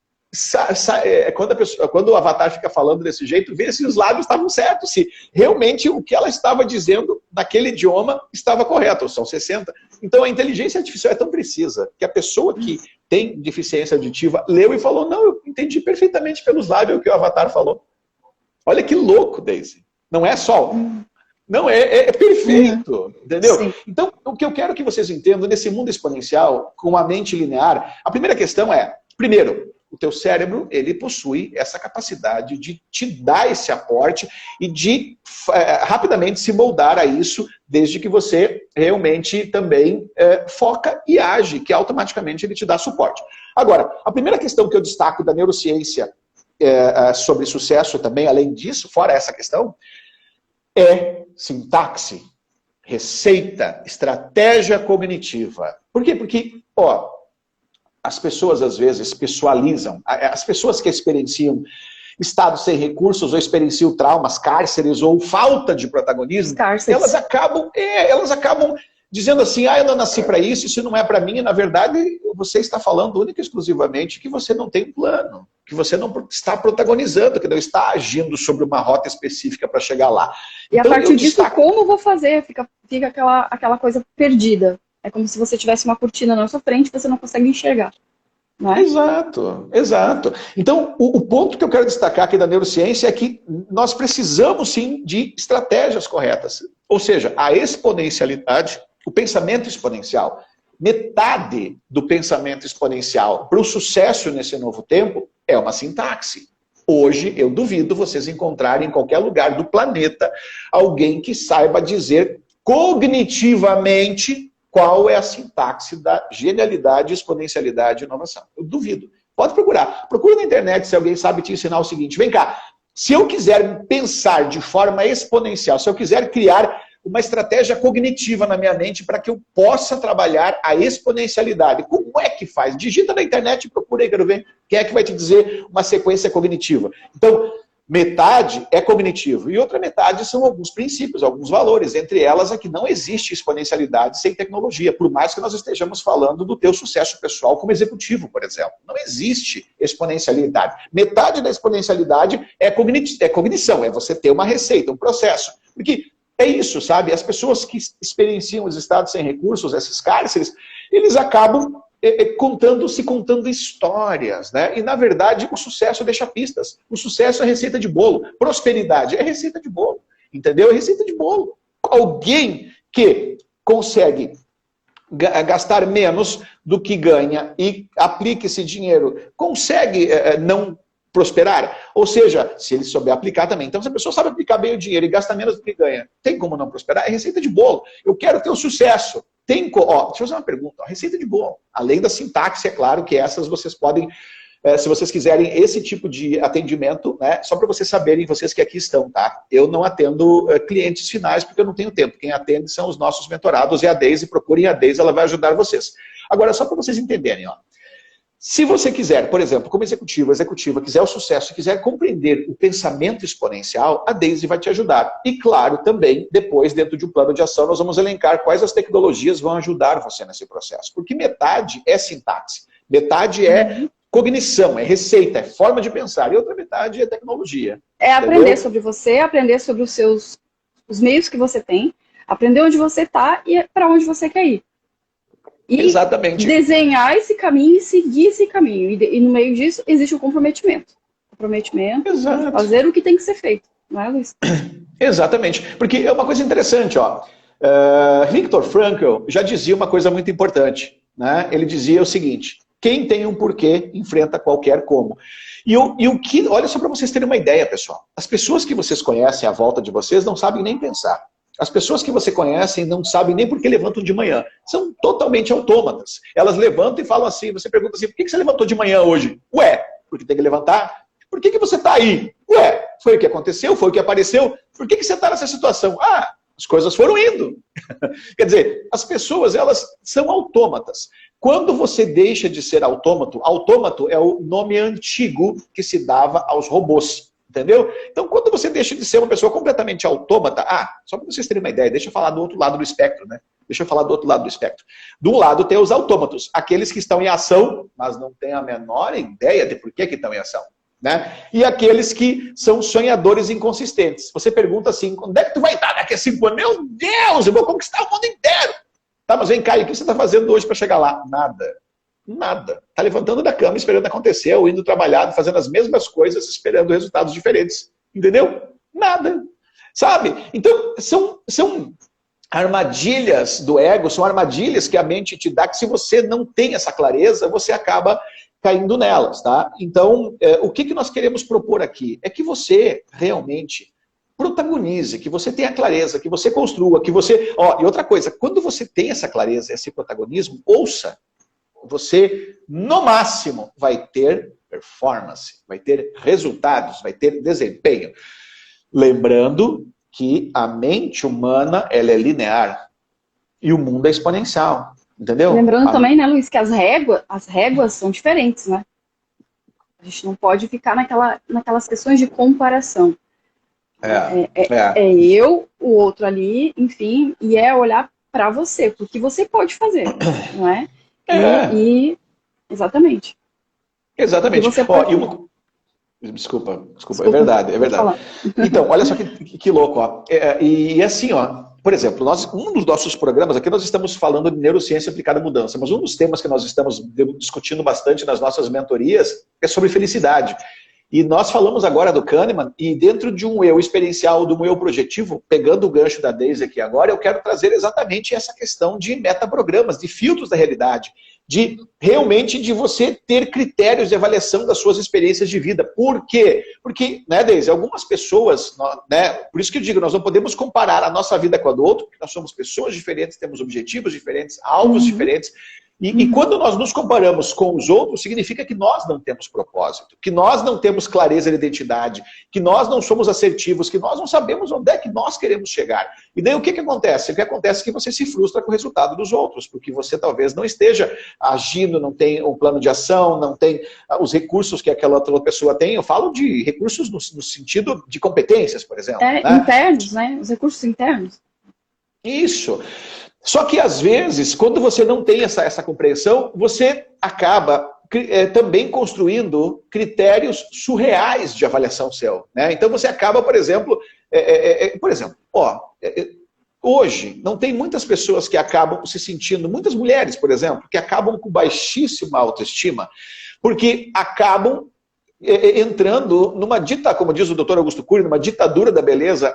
quando o avatar fica falando desse jeito, ver se os lábios estavam certos, se realmente o que ela estava dizendo naquele idioma estava correto, são 60. Então a inteligência artificial é tão precisa que a pessoa que tem deficiência auditiva leu e falou, não, eu entendi perfeitamente pelos lábios o que o avatar falou. Olha que louco, Daisy. Não é só Não, é perfeito, entendeu? Sim. Então, o que eu quero que vocês entendam, nesse mundo exponencial, com a mente linear, a primeira questão é, primeiro, o teu cérebro, ele possui essa capacidade de te dar esse aporte e de rapidamente se moldar a isso, desde que você realmente também foca e age, que automaticamente ele te dá suporte. Agora, a primeira questão que eu destaco da neurociência sobre sucesso também, além disso, fora essa questão, é sintaxe, receita, estratégia cognitiva. Por quê? Porque, as pessoas às vezes pessoalizam, as pessoas que experienciam estados sem recursos ou experienciam traumas, cárceres ou falta de protagonismo, elas acabam dizendo assim, eu não nasci para isso não é para mim, e na verdade você está falando única e exclusivamente que você não tem um plano, que você não está protagonizando, que não está agindo sobre uma rota específica para chegar lá. E então, a partir disso, como eu vou fazer? Fica aquela coisa perdida. É como se você tivesse uma cortina na sua frente e você não consegue enxergar. Não é? Exato, exato. Então, o ponto que eu quero destacar aqui da neurociência é que nós precisamos sim de estratégias corretas. Ou seja, a exponencialidade, o pensamento exponencial, metade do pensamento exponencial para o sucesso nesse novo tempo é uma sintaxe. Hoje, eu duvido vocês encontrarem em qualquer lugar do planeta alguém que saiba dizer cognitivamente qual é a sintaxe da genialidade, exponencialidade e inovação. Eu duvido. Pode procurar. Procura na internet se alguém sabe te ensinar o seguinte. Vem cá, se eu quiser pensar de forma exponencial, se eu quiser criar uma estratégia cognitiva na minha mente para que eu possa trabalhar a exponencialidade. Como é que faz? Digita na internet e procura aí, quero ver quem é que vai te dizer uma sequência cognitiva. Então, metade é cognitivo e outra metade são alguns princípios, alguns valores. Entre elas é que não existe exponencialidade sem tecnologia, por mais que nós estejamos falando do teu sucesso pessoal como executivo, por exemplo. Não existe exponencialidade. Metade da exponencialidade é cognição, é você ter uma receita, um processo. Porque é isso, sabe? As pessoas que experienciam os estados sem recursos, esses cárceres, eles acabam contando histórias, né? E, na verdade, o sucesso deixa pistas. O sucesso é receita de bolo. Prosperidade é receita de bolo, entendeu? É receita de bolo. Alguém que consegue gastar menos do que ganha e aplica esse dinheiro, consegue não prosperar? Ou seja, se ele souber aplicar também. Então, se a pessoa sabe aplicar bem o dinheiro e gasta menos do que ganha, tem como não prosperar? É receita de bolo. Eu quero ter o sucesso. Deixa eu fazer uma pergunta. A receita de bolo, além da sintaxe, é claro que essas vocês podem, se vocês quiserem esse tipo de atendimento, né, só para vocês saberem, vocês que aqui estão, tá? Eu não atendo clientes finais porque eu não tenho tempo. Quem atende são os nossos mentorados e a Deise, procurem a Deise, ela vai ajudar vocês. Agora, só para vocês entenderem, se você quiser, por exemplo, como executiva, quiser o sucesso, quiser compreender o pensamento exponencial, a Deise vai te ajudar. E claro, também, depois, dentro de um plano de ação, nós vamos elencar quais as tecnologias vão ajudar você nesse processo. Porque metade é sintaxe, metade é cognição, é receita, é forma de pensar, e outra metade é tecnologia. É aprender sobre você, aprender sobre os meios que você tem, aprender onde você está e para onde você quer ir. E exatamente. Desenhar esse caminho e seguir esse caminho. E no meio disso existe o comprometimento. Exato. Fazer o que tem que ser feito. Não é, Luiz? Exatamente. Porque é uma coisa interessante, Viktor Frankl já dizia uma coisa muito importante, né? Ele dizia o seguinte: quem tem um porquê enfrenta qualquer como. E o que, olha só para vocês terem uma ideia, pessoal. As pessoas que vocês conhecem à volta de vocês não sabem nem pensar. As pessoas que você conhece não sabem nem por que levantam de manhã. São totalmente autômatas. Elas levantam e falam assim, você pergunta assim, por que você levantou de manhã hoje? Ué, porque tem que levantar. Por que você está aí? Ué, foi o que aconteceu, foi o que apareceu. Por que você está nessa situação? As coisas foram indo. Quer dizer, as pessoas, elas são autômatas. Quando você deixa de ser autômato é o nome antigo que se dava aos robôs. Entendeu? Então, quando você deixa de ser uma pessoa completamente autômata, só para vocês terem uma ideia, deixa eu falar do outro lado do espectro, né? Deixa eu falar do outro lado do espectro. De um lado tem os autômatos, aqueles que estão em ação, mas não têm a menor ideia de por que estão em ação, né? E aqueles que são sonhadores inconsistentes. Você pergunta assim, onde é que tu vai estar daqui a 5 anos? Meu Deus, eu vou conquistar o mundo inteiro. Tá, mas vem cá, e o que você está fazendo hoje para chegar lá? Nada. Está levantando da cama esperando acontecer, ou indo trabalhar, fazendo as mesmas coisas, esperando resultados diferentes. Entendeu? Nada. Sabe? Então, são armadilhas do ego, são armadilhas que a mente te dá, que se você não tem essa clareza, você acaba caindo nelas, tá? Então, o que nós queremos propor aqui? É que você realmente protagonize, que você tenha clareza, que você construa, que você... E outra coisa, quando você tem essa clareza, esse protagonismo, ouça, você, no máximo, vai ter performance, vai ter resultados, vai ter desempenho. Lembrando que a mente humana, ela é linear e o mundo é exponencial, entendeu? Lembrando também, né, Luiz, que as réguas são diferentes, né? A gente não pode ficar naquelas questões de comparação. É eu, o outro ali, enfim, e é olhar para você, porque você pode fazer, não é? Exatamente. Exatamente. Desculpa, é verdade. Então, olha só que louco, ó. E assim, ó, por exemplo, um dos nossos programas aqui, nós estamos falando de neurociência aplicada à mudança, mas um dos temas que nós estamos discutindo bastante nas nossas mentorias é sobre felicidade. E nós falamos agora do Kahneman, e dentro de um eu experiencial, de um eu projetivo, pegando o gancho da Daisy aqui agora, eu quero trazer exatamente essa questão de metaprogramas, de filtros da realidade, de realmente de você ter critérios de avaliação das suas experiências de vida. Por quê? Porque, né, Daisy, algumas pessoas, né, por isso que eu digo, nós não podemos comparar a nossa vida com a do outro, porque nós somos pessoas diferentes, temos objetivos diferentes, alvos diferentes. E quando nós nos comparamos com os outros, significa que nós não temos propósito, que nós não temos clareza de identidade, que nós não somos assertivos, que nós não sabemos onde é que nós queremos chegar. E daí o que acontece? O que acontece é que você se frustra com o resultado dos outros, porque você talvez não esteja agindo, não tem um plano de ação, não tem os recursos que aquela outra pessoa tem. Eu falo de recursos no sentido de competências, por exemplo. Internos, né? Os recursos internos. Isso. Só que, às vezes, quando você não tem essa compreensão, você acaba também construindo critérios surreais de avaliação seu. Né? Então, você acaba, por exemplo, hoje, não tem muitas pessoas que acabam se sentindo, muitas mulheres, por exemplo, que acabam com baixíssima autoestima, porque acabam entrando numa como diz o Dr. Augusto Cury, numa ditadura da beleza,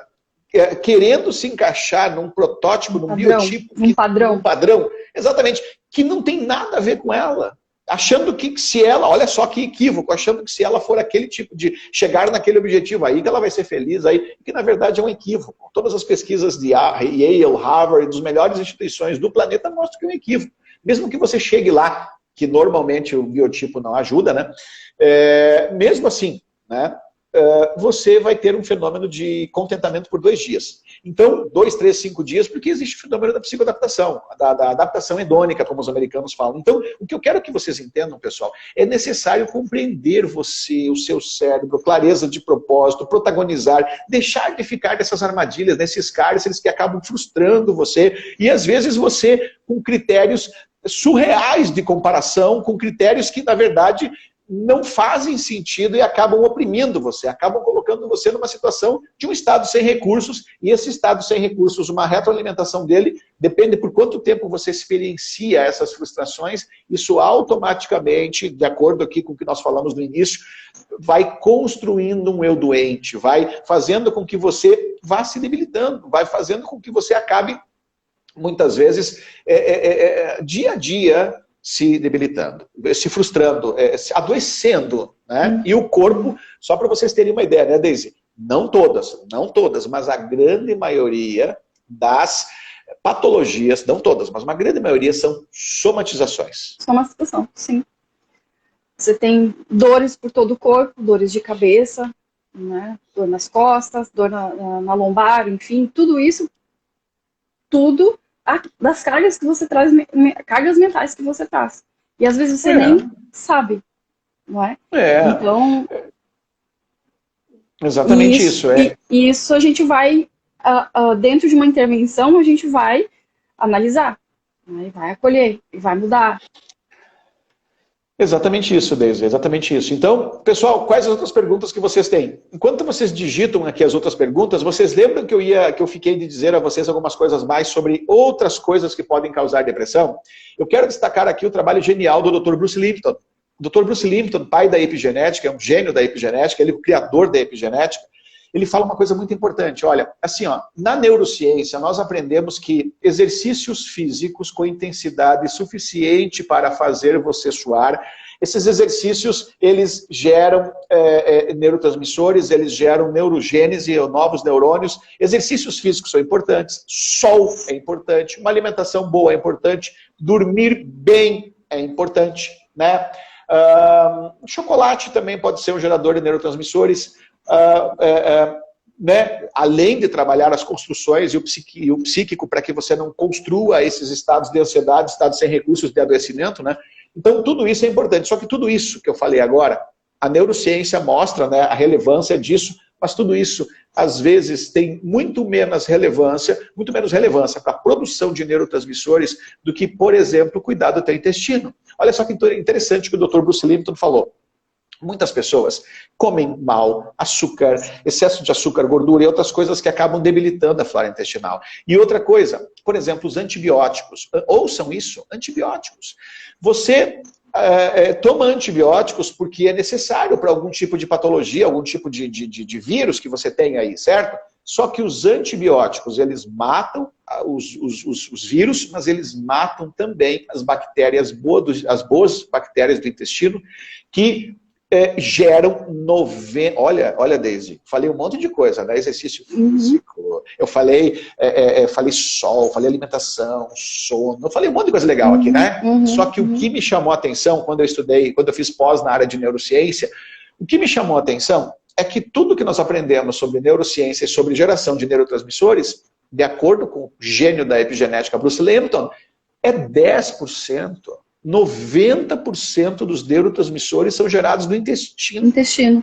querendo se encaixar num protótipo, num biotipo, num padrão, exatamente, que não tem nada a ver com ela. Achando que se ela, olha só que equívoco, achando que se ela for aquele tipo de chegar naquele objetivo aí, que ela vai ser feliz aí, que na verdade é um equívoco. Todas as pesquisas de Yale, Harvard, das melhores instituições do planeta mostram que é um equívoco. Mesmo que você chegue lá, que normalmente o biotipo não ajuda, né? Mesmo assim, né? Você vai ter um fenômeno de contentamento por 2 dias. Então, 2, 3, 5 dias, porque existe o fenômeno da psicoadaptação, da adaptação hedônica, como os americanos falam. Então, o que eu quero que vocês entendam, pessoal, é necessário compreender você, o seu cérebro, clareza de propósito, protagonizar, deixar de ficar nessas armadilhas, nesses cárceres que acabam frustrando você, e às vezes você com critérios surreais de comparação, com critérios que, na verdade, não fazem sentido e acabam oprimindo você, acabam colocando você numa situação de um estado sem recursos, e esse estado sem recursos, uma retroalimentação dele, depende por quanto tempo você experiencia essas frustrações, isso automaticamente, de acordo aqui com o que nós falamos no início, vai construindo um eu doente, vai fazendo com que você vá se debilitando, vai fazendo com que você acabe, muitas vezes, dia a dia, se debilitando, se frustrando, se adoecendo, né? E o corpo, só para vocês terem uma ideia, né, Daisy? Não todas, mas a grande maioria das patologias, não todas, mas uma grande maioria são somatizações. Somatização, sim. Você tem dores por todo o corpo, dores de cabeça, né? Dor nas costas, dor na lombar, enfim, tudo isso, tudo das cargas que você traz, cargas mentais que você traz. E às vezes você nem sabe, não é? Então... Exatamente isso. E isso a gente vai, dentro de uma intervenção, a gente vai analisar, né? Vai acolher, e vai mudar. Exatamente isso, Daisy, exatamente isso. Então, pessoal, quais as outras perguntas que vocês têm? Enquanto vocês digitam aqui as outras perguntas, vocês lembram que eu fiquei de dizer a vocês algumas coisas mais sobre outras coisas que podem causar depressão? Eu quero destacar aqui o trabalho genial do Dr. Bruce Lipton. O Dr. Bruce Lipton, pai da epigenética, é um gênio da epigenética, ele é o criador da epigenética. ele fala uma coisa muito importante. Olha, assim, ó, na neurociência nós aprendemos que exercícios físicos com intensidade suficiente para fazer você suar, esses exercícios, eles geram neurotransmissores, eles geram neurogênese, novos neurônios. Exercícios físicos são importantes, sol é importante, uma alimentação boa é importante, dormir bem é importante, né? Chocolate também pode ser um gerador de neurotransmissores, né? Além de trabalhar as construções e o psíquico para que você não construa esses estados de ansiedade, estados sem recursos de adoecimento, né? Então tudo isso é importante, só que tudo isso que eu falei agora, a neurociência mostra, né, a relevância disso, mas tudo isso às vezes tem muito menos relevância para a produção de neurotransmissores do que, por exemplo, cuidar do teu intestino. Olha só que interessante que o Dr. Bruce Lipton falou. Muitas pessoas comem mal, açúcar, excesso de açúcar, gordura e outras coisas que acabam debilitando a flora intestinal. E outra coisa, por exemplo, os antibióticos. Ouçam isso, antibióticos. Você toma antibióticos porque é necessário para algum tipo de patologia, algum tipo de vírus que você tem aí, certo? Só que os antibióticos, eles matam os vírus, mas eles matam também as bactérias boas, as boas bactérias do intestino, que geram 90... Olha, Daisy, falei um monte de coisa, né? Exercício físico, eu falei sol, falei alimentação, sono, eu falei um monte de coisa legal aqui, né? Só que o que me chamou a atenção quando eu fiz pós na área de neurociência, o que me chamou a atenção é que tudo que nós aprendemos sobre neurociência e sobre geração de neurotransmissores, de acordo com o gênio da epigenética Bruce Lipton, é 10%. 90% dos neurotransmissores são gerados no intestino.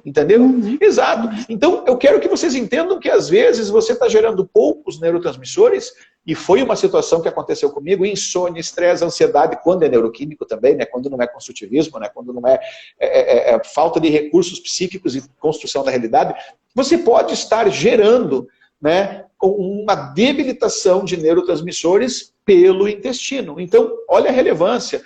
Entendeu? Exato. Então, eu quero que vocês entendam que, às vezes, você está gerando poucos neurotransmissores, e foi uma situação que aconteceu comigo, insônia, estresse, ansiedade, quando é neuroquímico também, né? Quando não é construtivismo, né? Quando não é falta de recursos psíquicos e construção da realidade, você pode estar gerando, né, uma debilitação de neurotransmissores pelo intestino. Então, olha a relevância.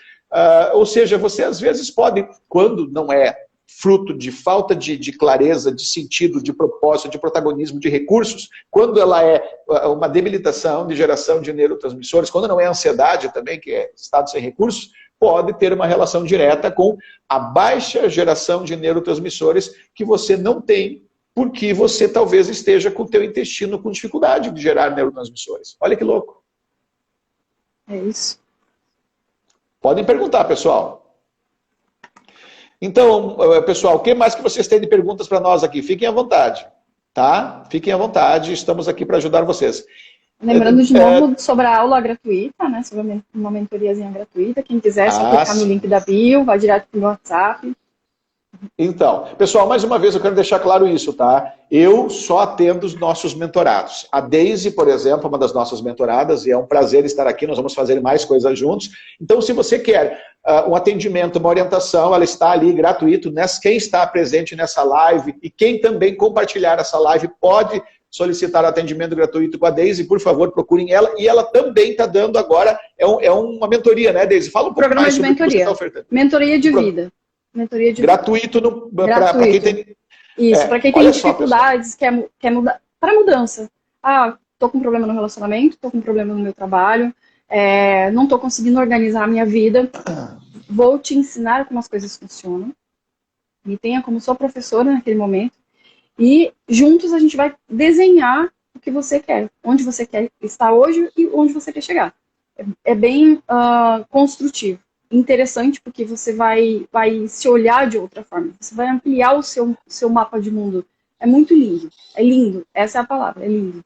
Ou seja, você às vezes pode, quando não é fruto de falta de clareza, de sentido, de propósito, de protagonismo, de recursos, quando ela é uma debilitação de geração de neurotransmissores, quando não é ansiedade também, que é estado sem recursos, pode ter uma relação direta com a baixa geração de neurotransmissores que você não tem, porque você talvez esteja com o teu intestino com dificuldade de gerar neurotransmissores. Olha que louco. É isso. Podem perguntar, pessoal. Então, pessoal, o que mais que vocês têm de perguntas para nós aqui? Fiquem à vontade, tá? Fiquem à vontade, estamos aqui para ajudar vocês. Lembrando de novo sobre a aula gratuita, né? Sobre uma mentoriazinha gratuita. Quem quiser, só clicar no link da bio, vai direto para o WhatsApp. Então, pessoal, mais uma vez eu quero deixar claro isso, tá? Eu só atendo os nossos mentorados. A Daisy, por exemplo, é uma das nossas mentoradas, e é um prazer estar aqui, nós vamos fazer mais coisas juntos. Então, se você quer um atendimento, uma orientação, ela está ali gratuito. Quem está presente nessa live e quem também compartilhar essa live pode solicitar atendimento gratuito com a Daisy, por favor, procurem ela. E ela também está dando agora, é uma mentoria, né, Daisy? Fala um pouco mais sobre o que você está ofertando. Mentoria de vida. Mentoria de gratuito para quem tem... Isso, para quem tem dificuldades, quer mudar, para mudança. Tô com problema no relacionamento, tô com problema no meu trabalho, não tô conseguindo organizar a minha vida, vou te ensinar como as coisas funcionam, me tenha como sua professora naquele momento, e juntos a gente vai desenhar o que você quer, onde você quer estar hoje e onde você quer chegar. É bem construtivo. Interessante, porque você vai se olhar de outra forma. Você vai ampliar o seu mapa de mundo. É muito lindo. É lindo. Essa é a palavra. É lindo.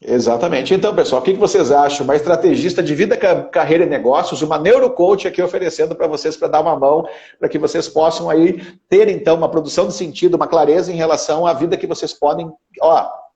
Exatamente. Então, pessoal, o que vocês acham? Uma estrategista de vida, carreira e negócios, uma neurocoach aqui oferecendo para vocês, para dar uma mão, para que vocês possam aí ter, então, uma produção de sentido, uma clareza em relação à vida que vocês podem...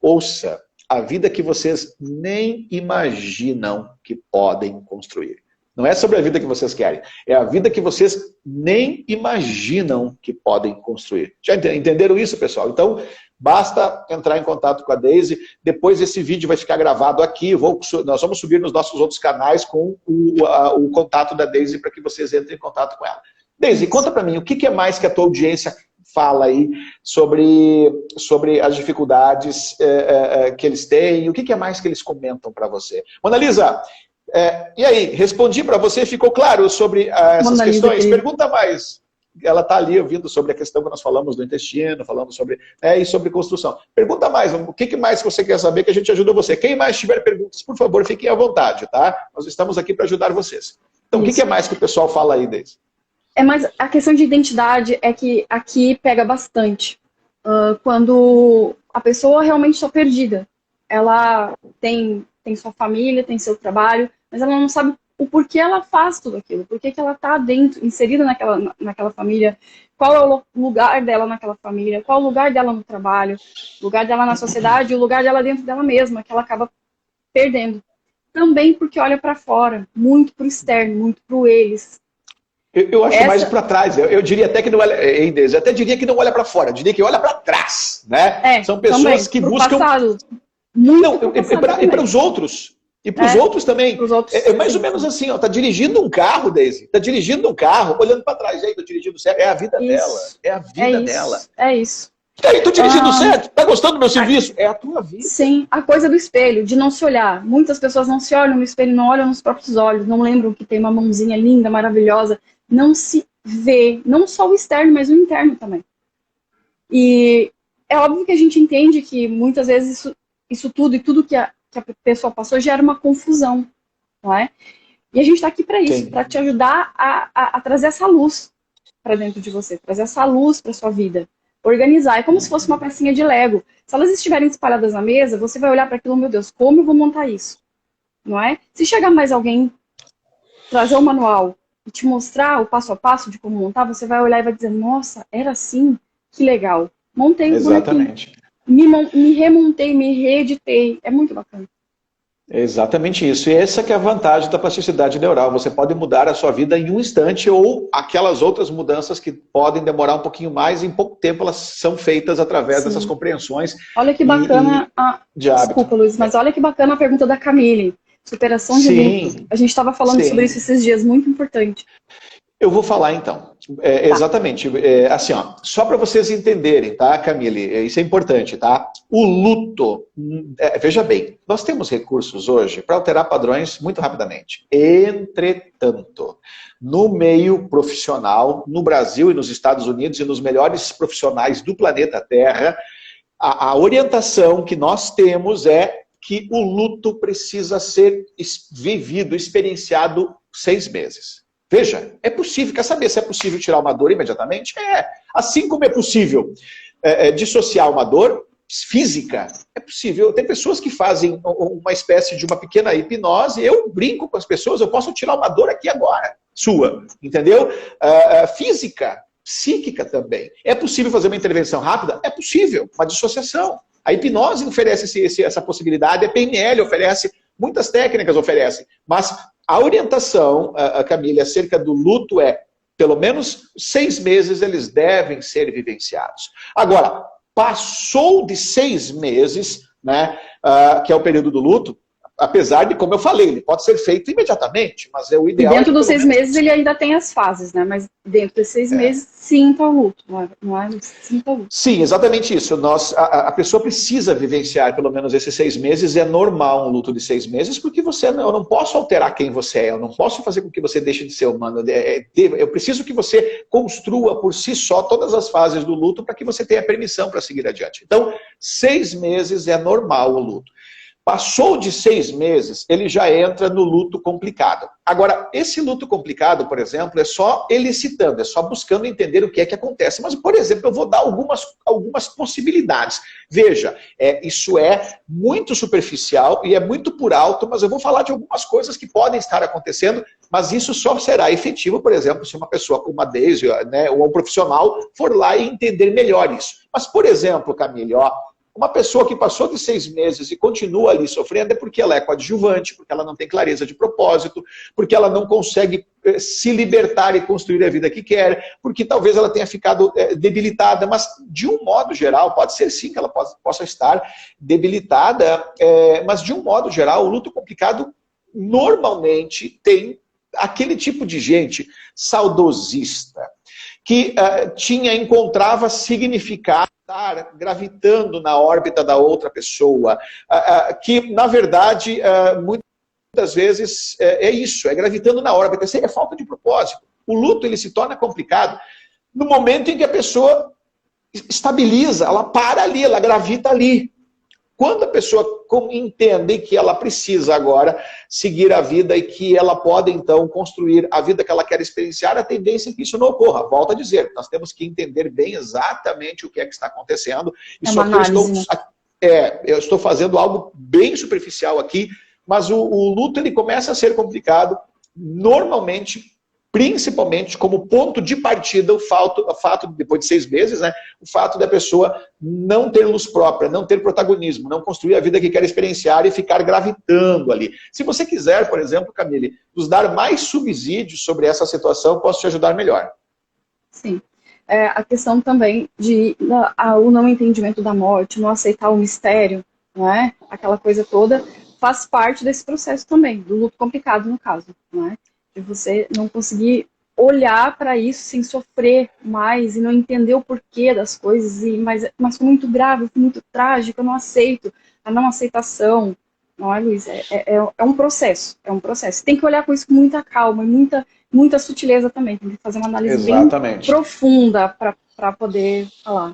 Ouça, a vida que vocês nem imaginam que podem construir. Não é sobre a vida que vocês querem, é a vida que vocês nem imaginam que podem construir. Já entenderam isso, pessoal? Então, basta entrar em contato com a Daisy. Depois esse vídeo vai ficar gravado aqui. Nós vamos subir nos nossos outros canais com o contato da Daisy para que vocês entrem em contato com ela. Daisy, conta para mim, o que é mais que a tua audiência fala aí sobre as dificuldades que eles têm? O que é mais que eles comentam para você? Mona Lisa, e aí, respondi para você, ficou claro sobre essas questões? Pergunta mais. Ela está ali ouvindo sobre a questão que nós falamos do intestino, falamos sobre, e sobre construção. Pergunta mais, o que mais você quer saber que a gente ajuda você? Quem mais tiver perguntas, por favor, fiquem à vontade, tá? Nós estamos aqui para ajudar vocês. Então, o que é mais que o pessoal fala aí, Deise? É mais a questão de identidade é que aqui pega bastante. Quando a pessoa realmente está perdida. Ela tem sua família, tem seu trabalho, mas ela não sabe o porquê ela faz tudo aquilo, por que ela está dentro, inserida naquela família, qual é o lugar dela naquela família, qual é o lugar dela no trabalho, o lugar dela na sociedade, o lugar dela dentro dela mesma, que ela acaba perdendo. Também porque olha para fora, muito para o externo, muito para o eles. Eu acho mais para trás. Eu diria até que não olha, eu até diria que não olha para fora, eu diria que olha para trás, né? São pessoas também, que buscam. Passado. E para os outros. E para os outros também. É mais ou menos assim, ó, tá dirigindo um carro, Deise. Tá dirigindo um carro, olhando para trás, aí, tô dirigindo certo. É a vida dela. É a vida dela. É isso. E aí, tô dirigindo certo? Tá gostando do meu serviço? É a tua vida. Sim, a coisa do espelho, de não se olhar. Muitas pessoas não se olham no espelho, não olham nos próprios olhos, não lembram que tem uma mãozinha linda, maravilhosa. Não se vê, não só o externo, mas o interno também. E é óbvio que a gente entende que muitas vezes isso tudo e tudo que a pessoa passou gera uma confusão, não é? E a gente está aqui para isso, para te ajudar a trazer essa luz para dentro de você, trazer essa luz para sua vida. Organizar, é como se fosse uma pecinha de Lego. Se elas estiverem espalhadas na mesa, você vai olhar para aquilo, meu Deus, como eu vou montar isso? Não é? Se chegar mais alguém, trazer o manual e te mostrar o passo a passo de como montar, você vai olhar e vai dizer, nossa, era assim? Que legal. Montei um bonequinho. Me remontei, me reeditei. É muito bacana. Exatamente isso. E essa que é a vantagem da plasticidade neural. Você pode mudar a sua vida em um instante ou aquelas outras mudanças que podem demorar um pouquinho mais, em pouco tempo elas são feitas através dessas compreensões. Olha que bacana desculpa, Luiz, mas olha que bacana a pergunta da Camille. Superação de luto. A gente estava falando sobre isso esses dias, muito importante. Eu vou falar então. Exatamente. Assim, ó, só para vocês entenderem, tá, Camille? Isso é importante, tá? O luto, veja bem, nós temos recursos hoje para alterar padrões muito rapidamente. Entretanto, no meio profissional, no Brasil e nos Estados Unidos e nos melhores profissionais do planeta Terra, a orientação que nós temos é que o luto precisa ser vivido, experienciado 6 meses. Veja, é possível, quer saber se é possível tirar uma dor imediatamente? Assim como é possível dissociar uma dor física, é possível. Tem pessoas que fazem uma espécie de uma pequena hipnose, eu brinco com as pessoas, eu posso tirar uma dor aqui agora, sua, entendeu? Física, psíquica também. É possível fazer uma intervenção rápida? É possível, uma dissociação. A hipnose oferece essa possibilidade, a PNL oferece, muitas técnicas oferecem, mas a orientação, Camille, acerca do luto é, pelo menos 6 meses eles devem ser vivenciados. Agora, passou de 6 meses, né, que é o período do luto, apesar de, como eu falei, ele pode ser feito imediatamente, mas é o ideal. E dentro dos 6 meses ele ainda tem as fases, né? Mas dentro desses 6 meses, sinta o luto, não é? Sinta o luto. Sim, exatamente isso. A pessoa precisa vivenciar pelo menos esses 6 meses, é normal um luto de 6 meses, porque eu não posso alterar quem você é, eu não posso fazer com que você deixe de ser humano. Eu preciso que você construa por si só todas as fases do luto para que você tenha permissão para seguir adiante. Então, 6 meses é normal o luto. Passou de 6 meses, ele já entra no luto complicado. Agora, esse luto complicado, por exemplo, é só elicitando, é só buscando entender o que é que acontece. Mas, por exemplo, eu vou dar algumas possibilidades. Veja, isso é muito superficial e é muito por alto, mas eu vou falar de algumas coisas que podem estar acontecendo, mas isso só será efetivo, por exemplo, se uma pessoa como a Deise, né, ou um profissional for lá e entender melhor isso. Mas, por exemplo, Camille, uma pessoa que passou de 6 meses e continua ali sofrendo é porque ela é coadjuvante, porque ela não tem clareza de propósito, porque ela não consegue se libertar e construir a vida que quer, porque talvez ela tenha ficado debilitada, mas de um modo geral, pode ser sim que ela possa estar debilitada, mas de um modo geral, o luto complicado normalmente tem aquele tipo de gente saudosista, que encontrava significado estar gravitando na órbita da outra pessoa, que, na verdade, muitas vezes é isso, é gravitando na órbita. Isso é falta de propósito. O luto ele se torna complicado no momento em que a pessoa estabiliza, ela para ali, ela gravita ali. Quando a pessoa entende que ela precisa agora seguir a vida e que ela pode, então, construir a vida que ela quer experienciar, a tendência é que isso não ocorra. Volto a dizer, nós temos que entender bem exatamente o que é que está acontecendo. E só que eu estou fazendo algo bem superficial aqui, mas o luto ele começa a ser complicado, normalmente, principalmente como ponto de partida, o fato, depois de 6 meses, né, o fato da pessoa não ter luz própria, não ter protagonismo, não construir a vida que quer experienciar e ficar gravitando ali. Se você quiser, por exemplo, Camille, nos dar mais subsídios sobre essa situação, posso te ajudar melhor. Sim. A questão também o não entendimento da morte, não aceitar o mistério, não é? Aquela coisa toda, faz parte desse processo também, do luto complicado, no caso, não é? De você não conseguir olhar para isso sem sofrer mais e não entender o porquê das coisas, mas foi muito grave, foi muito trágico, eu não aceito, a não aceitação, não é, Luiz? É um processo, Tem que olhar com isso com muita calma e muita sutileza também, tem que fazer uma análise bem profunda para poder falar.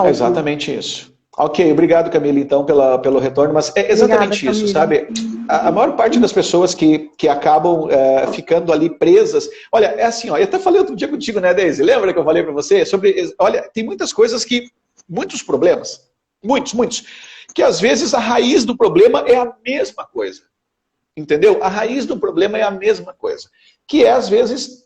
Exatamente isso. Ok, obrigado, Camille, então, pelo retorno, mas é exatamente isso, sabe? A maior parte das pessoas que acabam ficando ali presas... Olha, é assim, ó, eu até falei outro dia contigo, né, Deise? Lembra que eu falei para você? Olha, tem muitas coisas muitos problemas, muitos, que às vezes a raiz do problema é a mesma coisa, entendeu? A raiz do problema é a mesma coisa, que é, às vezes...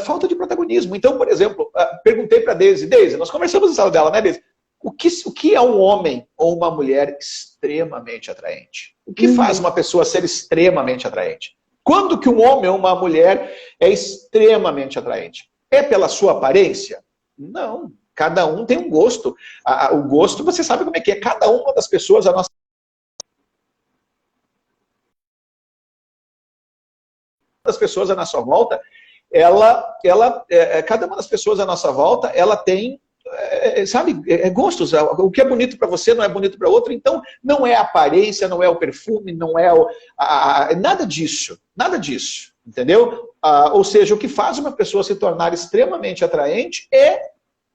falta de protagonismo. Então, por exemplo, perguntei para a Deise, nós conversamos na sala dela, né, Deise? O que é um homem ou uma mulher extremamente atraente? O que faz uma pessoa ser extremamente atraente? Quando que um homem ou uma mulher é extremamente atraente? É pela sua aparência? Não. Cada um tem um gosto. O gosto, você sabe como é que é. Cada uma das pessoas, a nossa volta, cada uma das pessoas à nossa volta, ela tem gostos. O que é bonito para você não é bonito para outro. Então, não é a aparência, não é o perfume, não é nada disso, entendeu? Ou seja, o que faz uma pessoa se tornar extremamente atraente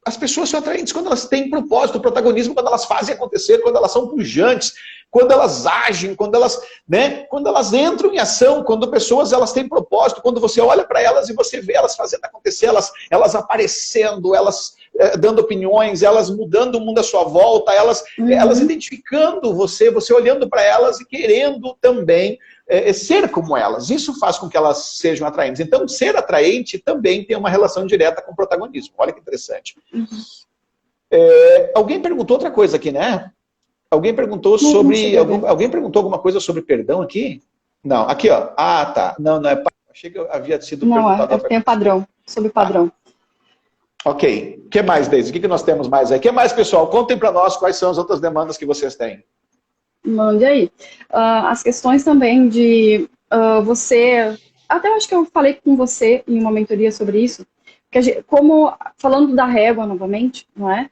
as pessoas são atraentes quando elas têm propósito, protagonismo, quando elas fazem acontecer, quando elas são pujantes, quando elas agem, quando elas entram em ação, quando pessoas elas têm propósito, quando você olha para elas e você vê elas fazendo acontecer, elas aparecendo, elas dando opiniões, elas mudando o mundo à sua volta, elas identificando você olhando para elas e querendo também ser como elas. Isso faz com que elas sejam atraentes. Então, ser atraente também tem uma relação direta com o protagonismo. Olha que interessante. Alguém perguntou outra coisa aqui, né? Alguém perguntou sobre... Alguém perguntou alguma coisa sobre perdão aqui? Não, aqui, ó. Ah, tá. Não é... Achei que havia sido perguntado. Não, tem padrão. Sobre padrão. Ok. O que mais, Deise? O que nós temos mais aí? O que mais, pessoal? Contem para nós quais são as outras demandas que vocês têm. Mande aí. As questões também de você... Até acho que eu falei com você em uma mentoria sobre isso. Falando da régua novamente, não é?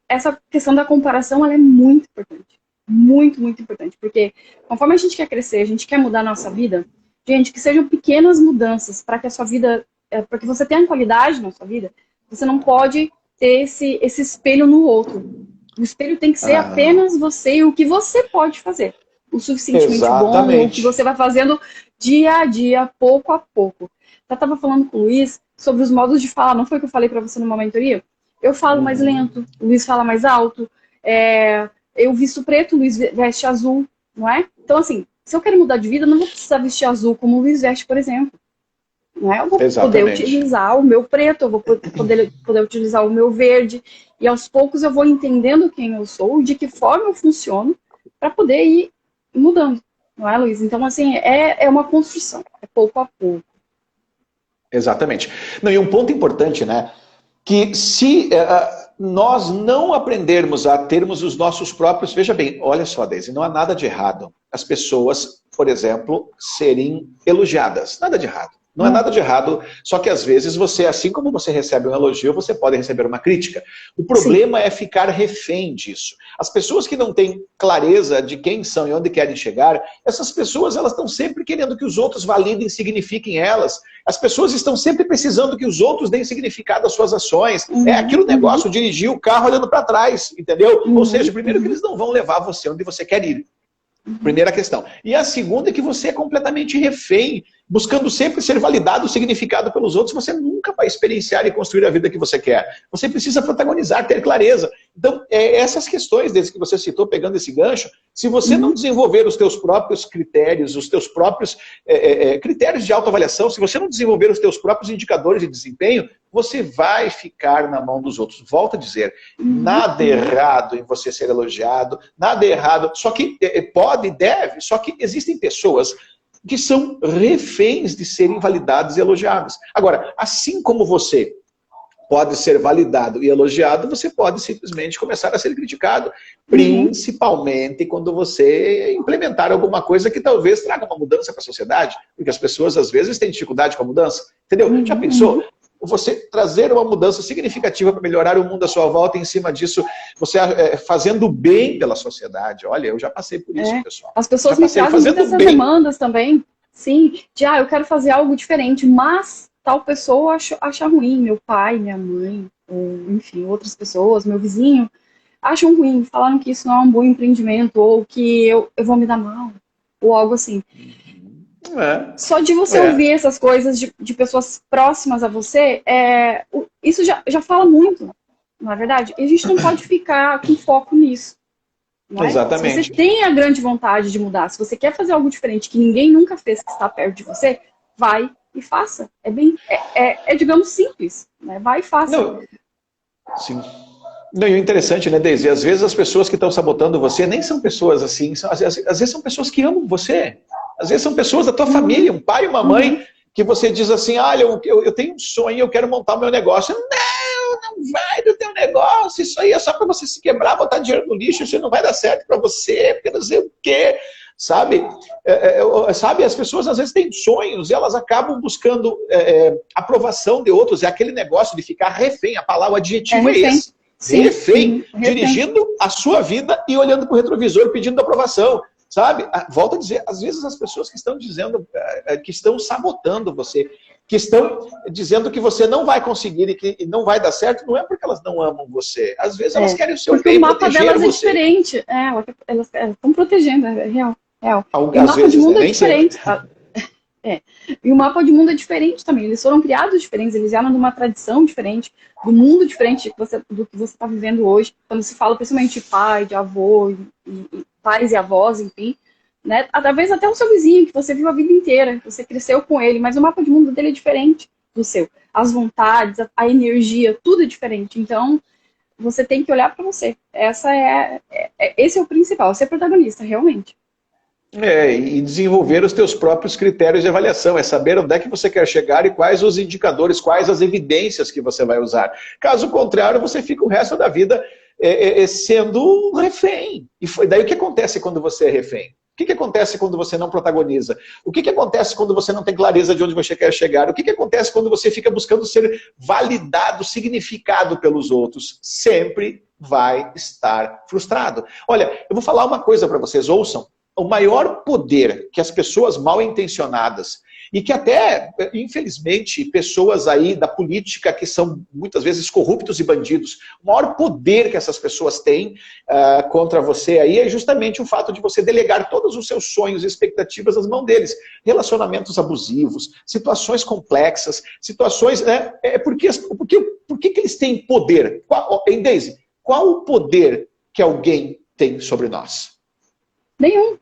Essa questão da comparação, ela é muito importante. Muito, muito importante. Porque conforme a gente quer crescer, a gente quer mudar a nossa vida, gente, que sejam pequenas mudanças para que a sua vida... para que você tenha qualidade na sua vida, você não pode ter esse espelho no outro. O espelho tem que ser apenas você e o que você pode fazer. O suficientemente bom, o que você vai fazendo dia a dia, pouco a pouco. Eu estava falando com o Luiz sobre os modos de falar. Não foi o que eu falei para você numa mentoria? Eu falo mais lento, o Luiz fala mais alto. Eu visto preto, o Luiz veste azul, não é? Então, assim, se eu quero mudar de vida, eu não vou precisar vestir azul como o Luiz veste, por exemplo. Não é? Eu vou poder utilizar o meu preto, eu vou poder utilizar o meu verde, e aos poucos eu vou entendendo quem eu sou e de que forma eu funciono para poder ir mudando, não é, Luiz? Então, assim, é uma construção, é pouco a pouco. Exatamente. Não, e um ponto importante, né, que se nós não aprendermos a termos os nossos próprios... Veja bem, olha só, Deise, não há nada de errado as pessoas, por exemplo, serem elogiadas, nada de errado. Não é nada de errado, só que às vezes você, assim como você recebe um elogio, você pode receber uma crítica. O problema é ficar refém disso. As pessoas que não têm clareza de quem são e onde querem chegar, essas pessoas elas estão sempre querendo que os outros validem e signifiquem elas. As pessoas estão sempre precisando que os outros deem significado às suas ações. É aquele negócio, dirigir o carro olhando para trás, entendeu? Ou seja, primeiro que eles não vão levar você onde você quer ir. Primeira questão. E a segunda é que você é completamente refém, buscando sempre ser validado, significado pelos outros, você nunca vai experienciar e construir a vida que você quer. Você precisa protagonizar, ter clareza. Então, essas questões, desde que você citou, pegando esse gancho, se você não desenvolver os teus próprios critérios, os teus próprios critérios de autoavaliação, se você não desenvolver os teus próprios indicadores de desempenho, você vai ficar na mão dos outros. Volto a dizer, nada errado em você ser elogiado, nada errado, só que pode e deve, só que existem pessoas que são reféns de serem validadas e elogiadas. Agora, assim como você pode ser validado e elogiado, você pode simplesmente começar a ser criticado, principalmente quando você implementar alguma coisa que talvez traga uma mudança para a sociedade, porque as pessoas às vezes têm dificuldade com a mudança, entendeu? Já pensou? Você trazer uma mudança significativa para melhorar o mundo à sua volta, e em cima disso, você fazendo bem pela sociedade. Olha, eu já passei por isso, pessoal. As pessoas me trazem muitas essas demandas também, sim, de eu quero fazer algo diferente, mas tal pessoa acha ruim, meu pai, minha mãe, ou enfim, outras pessoas, meu vizinho, acham ruim, falaram que isso não é um bom empreendimento, ou que eu vou me dar mal, ou algo assim. Só de você ouvir essas coisas de pessoas próximas a você, isso já fala muito, não é verdade? E a gente não pode ficar com foco nisso. Não é? Exatamente. Se você tem a grande vontade de mudar, se você quer fazer algo diferente que ninguém nunca fez, que está perto de você, vai e faça. Digamos, simples. Né? Vai e faça. Não. Sim. Não, e o interessante, né, Deise? Às vezes as pessoas que estão sabotando você nem são pessoas assim, às vezes são pessoas que amam você. Às vezes são pessoas da tua família, um pai e uma mãe, que você diz assim, olha, eu tenho um sonho, eu quero montar o meu negócio. Não vai do teu negócio, isso aí é só para você se quebrar, botar dinheiro no lixo, isso não vai dar certo para você, porque não sei o quê. Sabe? As pessoas às vezes têm sonhos e elas acabam buscando aprovação de outros. É aquele negócio de ficar refém, o adjetivo é esse. Sim, refém, dirigindo a sua vida e olhando para o retrovisor pedindo aprovação. Sabe? Volto a dizer, às vezes as pessoas que estão dizendo, que estão sabotando você, que estão dizendo que você não vai conseguir e que não vai dar certo, não é porque elas não amam você. Às vezes elas querem o seu bem, proteger você. Porque o mapa delas é diferente. Elas estão protegendo, é real. E o mapa vezes, de mundo né? é diferente. E o mapa de mundo é diferente também. Eles foram criados diferentes, eles vieram de uma tradição diferente, do mundo diferente do que você está vivendo hoje. Quando se fala principalmente de pai, de avô, e pais e avós, enfim, né? Talvez até o seu vizinho, que você viu a vida inteira, que você cresceu com ele, mas o mapa de mundo dele é diferente do seu. As vontades, a energia, tudo é diferente. Então, você tem que olhar para você. Esse é o principal, ser protagonista, realmente. E desenvolver os teus próprios critérios de avaliação, é saber onde é que você quer chegar e quais os indicadores, quais as evidências que você vai usar. Caso contrário, você fica o resto da vida sendo um refém. E daí o que acontece quando você é refém? O que acontece quando você não protagoniza? O que acontece quando você não tem clareza de onde você quer chegar? O que acontece quando você fica buscando ser validado, significado pelos outros? Sempre vai estar frustrado. Olha, eu vou falar uma coisa para vocês, ouçam. O maior poder que as pessoas mal intencionadas e que até, infelizmente, pessoas aí da política que são muitas vezes corruptos e bandidos, o maior poder que essas pessoas têm contra você aí é justamente o fato de você delegar todos os seus sonhos e expectativas nas mãos deles. Relacionamentos abusivos, situações complexas, situações... Por que eles têm poder? Hein, Deise? Qual o poder que alguém tem sobre nós? Nenhum.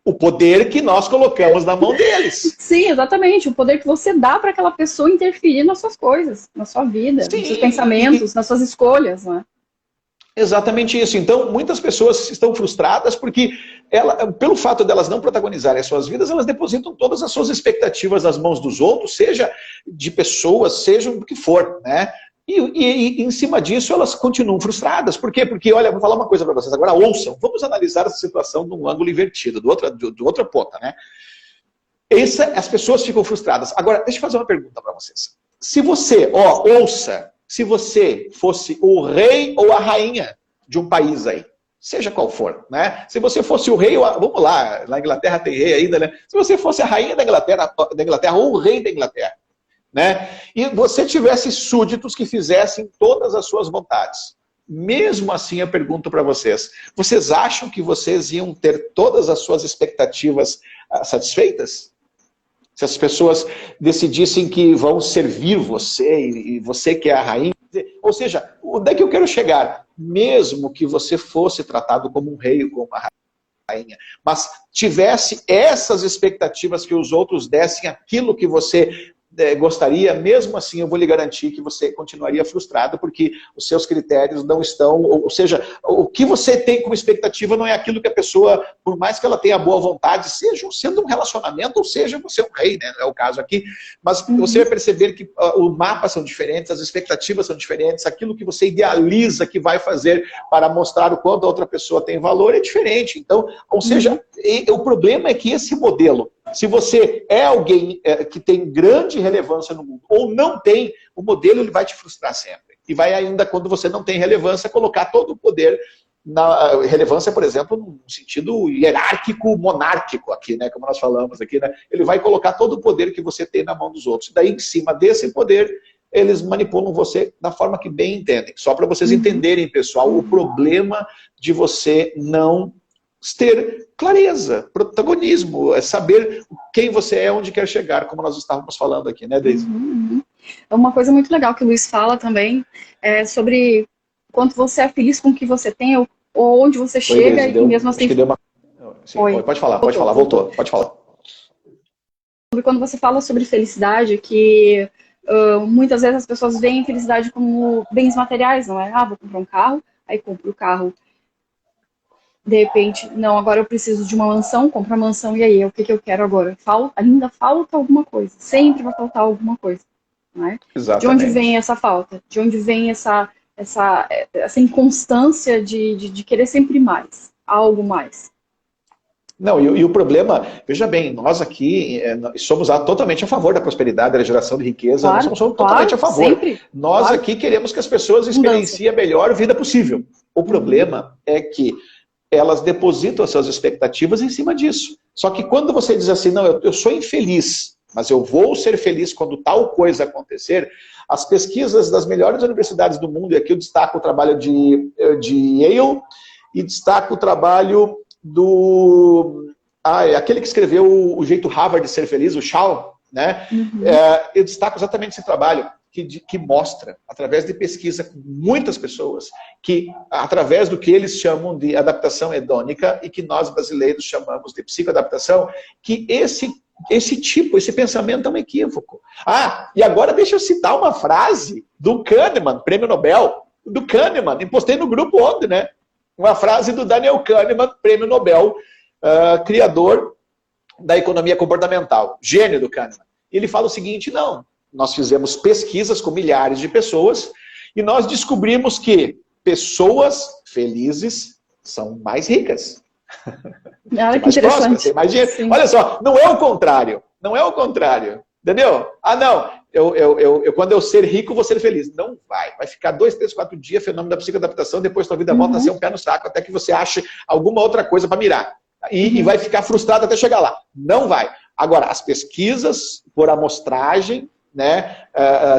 O poder que nós colocamos na mão deles. Sim, exatamente. O poder que você dá para aquela pessoa interferir nas suas coisas, na sua vida, nos seus pensamentos, nas suas escolhas, né? Exatamente isso. Então, muitas pessoas estão frustradas porque, pelo fato delas não protagonizarem as suas vidas, elas depositam todas as suas expectativas nas mãos dos outros, seja de pessoas, seja do que for, né? E em cima disso elas continuam frustradas. Por quê? Porque, olha, vou falar uma coisa para vocês. Agora ouçam, vamos analisar essa situação de um ângulo invertido, do outra ponta, né? As pessoas ficam frustradas. Agora, deixa eu fazer uma pergunta para vocês. Se você, ouça, se você fosse o rei ou a rainha de um país aí, seja qual for, né? Se você fosse o rei, vamos lá, na Inglaterra tem rei ainda, né? Se você fosse a rainha da Inglaterra ou o rei da Inglaterra, né? E você tivesse súditos que fizessem todas as suas vontades. Mesmo assim, eu pergunto para vocês, vocês acham que vocês iam ter todas as suas expectativas satisfeitas? Se as pessoas decidissem que vão servir você e você que é a rainha, ou seja, onde é que eu quero chegar? Mesmo que você fosse tratado como um rei ou como uma rainha, mas tivesse essas expectativas que os outros dessem aquilo que você gostaria, mesmo assim eu vou lhe garantir que você continuaria frustrado porque os seus critérios não estão, ou seja, o que você tem como expectativa não é aquilo que a pessoa, por mais que ela tenha boa vontade, seja sendo um relacionamento, ou seja, você é um rei, né? É o caso aqui, mas você vai perceber que os mapas são diferentes, as expectativas são diferentes, aquilo que você idealiza que vai fazer para mostrar o quanto a outra pessoa tem valor é diferente. Então, ou seja, o problema é que esse modelo, se você é alguém que tem grande relevância no mundo ou não tem, o modelo ele vai te frustrar sempre. E vai ainda, quando você não tem relevância, colocar todo o poder na relevância, por exemplo, no sentido hierárquico, monárquico aqui, né, como nós falamos aqui, né? Ele vai colocar todo o poder que você tem na mão dos outros. Daí, em cima desse poder, eles manipulam você da forma que bem entendem. Só para vocês entenderem, pessoal, o problema de você não ter clareza, protagonismo, é saber quem você é, onde quer chegar, como nós estávamos falando aqui, né, Deise? Uma coisa muito legal que o Luiz fala também é sobre quanto você é feliz com o que você tem, ou onde você chega, Deise, e mesmo assim... Sim, pode falar, voltou, pode falar. Quando você fala sobre felicidade, que muitas vezes as pessoas veem felicidade como bens materiais, não é? Ah, vou comprar um carro, aí compro o carro. De repente, não, agora eu preciso de uma mansão, compro a mansão, e aí, o que eu quero agora? Ainda falta alguma coisa, sempre vai faltar alguma coisa, não é? Exatamente. De onde vem essa falta? De onde vem essa inconstância de querer sempre mais, algo mais? Não, e o problema, veja bem, nós aqui somos totalmente a favor da prosperidade, da geração de riqueza, claro, nós somos totalmente a favor. Sempre, nós aqui queremos que as pessoas experienciem a melhor vida possível. O problema é que elas depositam as suas expectativas em cima disso. Só que quando você diz assim, não, eu sou infeliz, mas eu vou ser feliz quando tal coisa acontecer, as pesquisas das melhores universidades do mundo, e aqui eu destaco o trabalho de Yale, e destaco o trabalho do... aquele que escreveu o jeito Harvard de ser feliz, o Shaw, né? Eu destaco exatamente esse trabalho, que mostra, através de pesquisa com muitas pessoas, que através do que eles chamam de adaptação hedônica e que nós brasileiros chamamos de psicoadaptação, que esse pensamento é um equívoco. E agora deixa eu citar uma frase do Kahneman, prêmio Nobel, do Kahneman, e postei no grupo ontem, né? Uma frase do Daniel Kahneman, prêmio Nobel, criador da economia comportamental, gênio do Kahneman. Ele fala o seguinte, nós fizemos pesquisas com milhares de pessoas e nós descobrimos que pessoas felizes são mais ricas. Olha que interessante. Tem mais dinheiro. Olha só, não é o contrário. Não é o contrário. Entendeu? Não, quando eu ser rico, vou ser feliz. Não vai. Vai ficar 2, 3, 4 dias, fenômeno da psicoadaptação, depois tua vida volta a ser um pé no saco, até que você ache alguma outra coisa para mirar. E vai ficar frustrado até chegar lá. Não vai. Agora, as pesquisas por amostragem, né?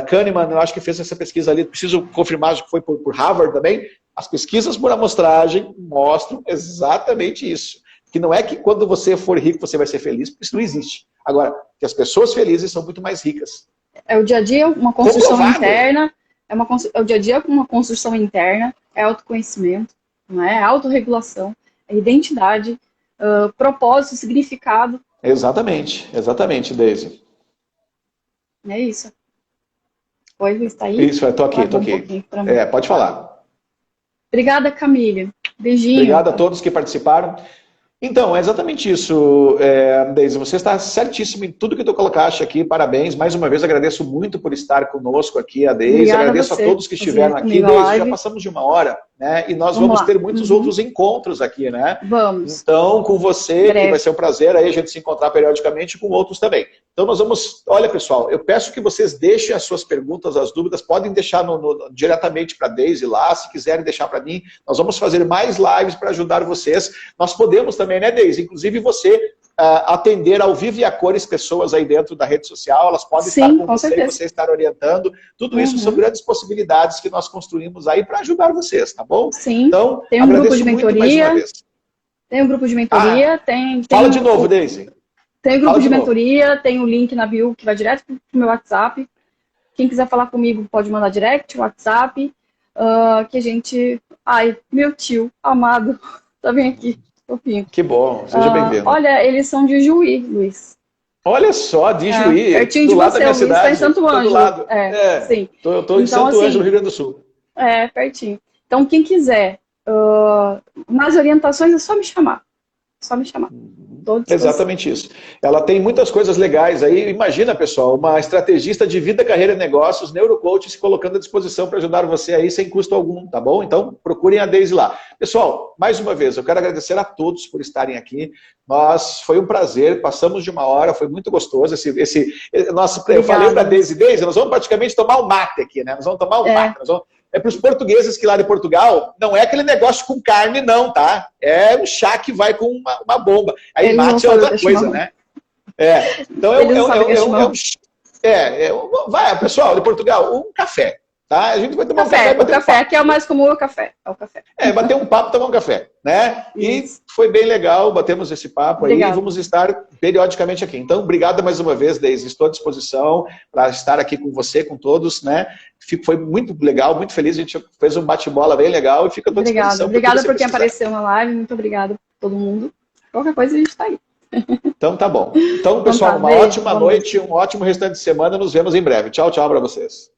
Kahneman, eu acho que fez essa pesquisa ali, preciso confirmar, acho que foi por Harvard também. As pesquisas por amostragem mostram exatamente isso. Que não é que quando você for rico você vai ser feliz, porque isso não existe. Agora, que as pessoas felizes são muito mais ricas. É o dia a dia uma construção interna, é o dia a dia uma construção interna, é autoconhecimento, não é? Autorregulação, é identidade, propósito, significado. Exatamente, Deise. É isso. Oi, Luiz, tá aí? Isso, eu tô aqui. Pode falar. Obrigada, Camille. Beijinho. Obrigado a todos que participaram. Então, é exatamente isso, Deise. Você está certíssimo em tudo que tu colocaste aqui. Parabéns. Mais uma vez, agradeço muito por estar conosco aqui, a Deise. Obrigada Agradeço a você todos que por estiveram fazer aqui. comigo a Deise, já live. passamos de 1 hora, né? E nós Vamos vamos lá. ter muitos outros encontros aqui, né? Vamos. Então, com você, que Breve. vai ser um prazer aí a gente se encontrar periodicamente, com outros também. Então, nós vamos... Olha, pessoal, eu peço que vocês deixem as suas perguntas, as dúvidas, podem deixar diretamente para a Deise lá, se quiserem deixar para mim. Nós vamos fazer mais lives para ajudar vocês. Nós podemos também, né, Deise? Inclusive você... atender ao vivo e a cores pessoas aí dentro da rede social, elas podem estar com você e você estar orientando. Tudo isso são grandes possibilidades que nós construímos aí para ajudar vocês, tá bom? Sim, então, tem um grupo de mentoria. Tem um grupo de mentoria, Fala de novo, Deise. Tem um grupo de mentoria, tem o link na bio que vai direto pro meu WhatsApp. Quem quiser falar comigo pode mandar direct, WhatsApp, que a gente... Ai, meu tio, amado, tá bem aqui. Fofinho. Que bom, seja bem-vindo. Olha, eles são de Juí, Luiz. Olha só, de Juí, pertinho do de lado você, da minha Luiz, cidade. tá em Santo Ângelo. Sim. Estou em então, Santo assim, Ângelo, Rio Grande do Sul. Pertinho. Então, quem quiser mais orientações, é só me chamar. Só me chamar. Exatamente isso. Ela tem muitas coisas legais aí. Imagina, pessoal, uma estrategista de vida, carreira e negócios, neurocoach, se colocando à disposição para ajudar você aí sem custo algum, tá bom? Então, procurem a Deise lá. Pessoal, mais uma vez, eu quero agradecer a todos por estarem aqui. Foi um prazer, passamos de 1 hora, foi muito gostoso. Eu falei para a Deise, nós vamos praticamente tomar um mate aqui, né? Nós vamos tomar um mate. Para os portugueses que lá de Portugal, não é aquele negócio com carne, não, tá? É um chá que vai com uma bomba. Aí mate é outra coisa, né? Então vai, pessoal de Portugal, um café, tá? A gente vai tomar um café. O café, que é o mais comum, é o café. Bater um papo, tomar um café, né? E foi bem legal, batemos esse papo aí e vamos estar periodicamente aqui. Então, obrigado mais uma vez, Deise. Estou à disposição para estar aqui com você, com todos, né? Foi muito legal, muito feliz. A gente fez um bate-bola bem legal e fica à tua disposição. Obrigada por quem apareceu na live. Muito obrigada a todo mundo. Qualquer coisa a gente está aí. Então tá bom. Então, pessoal, uma ótima noite, um ótimo restante de semana. Nos vemos em breve. Tchau, tchau para vocês.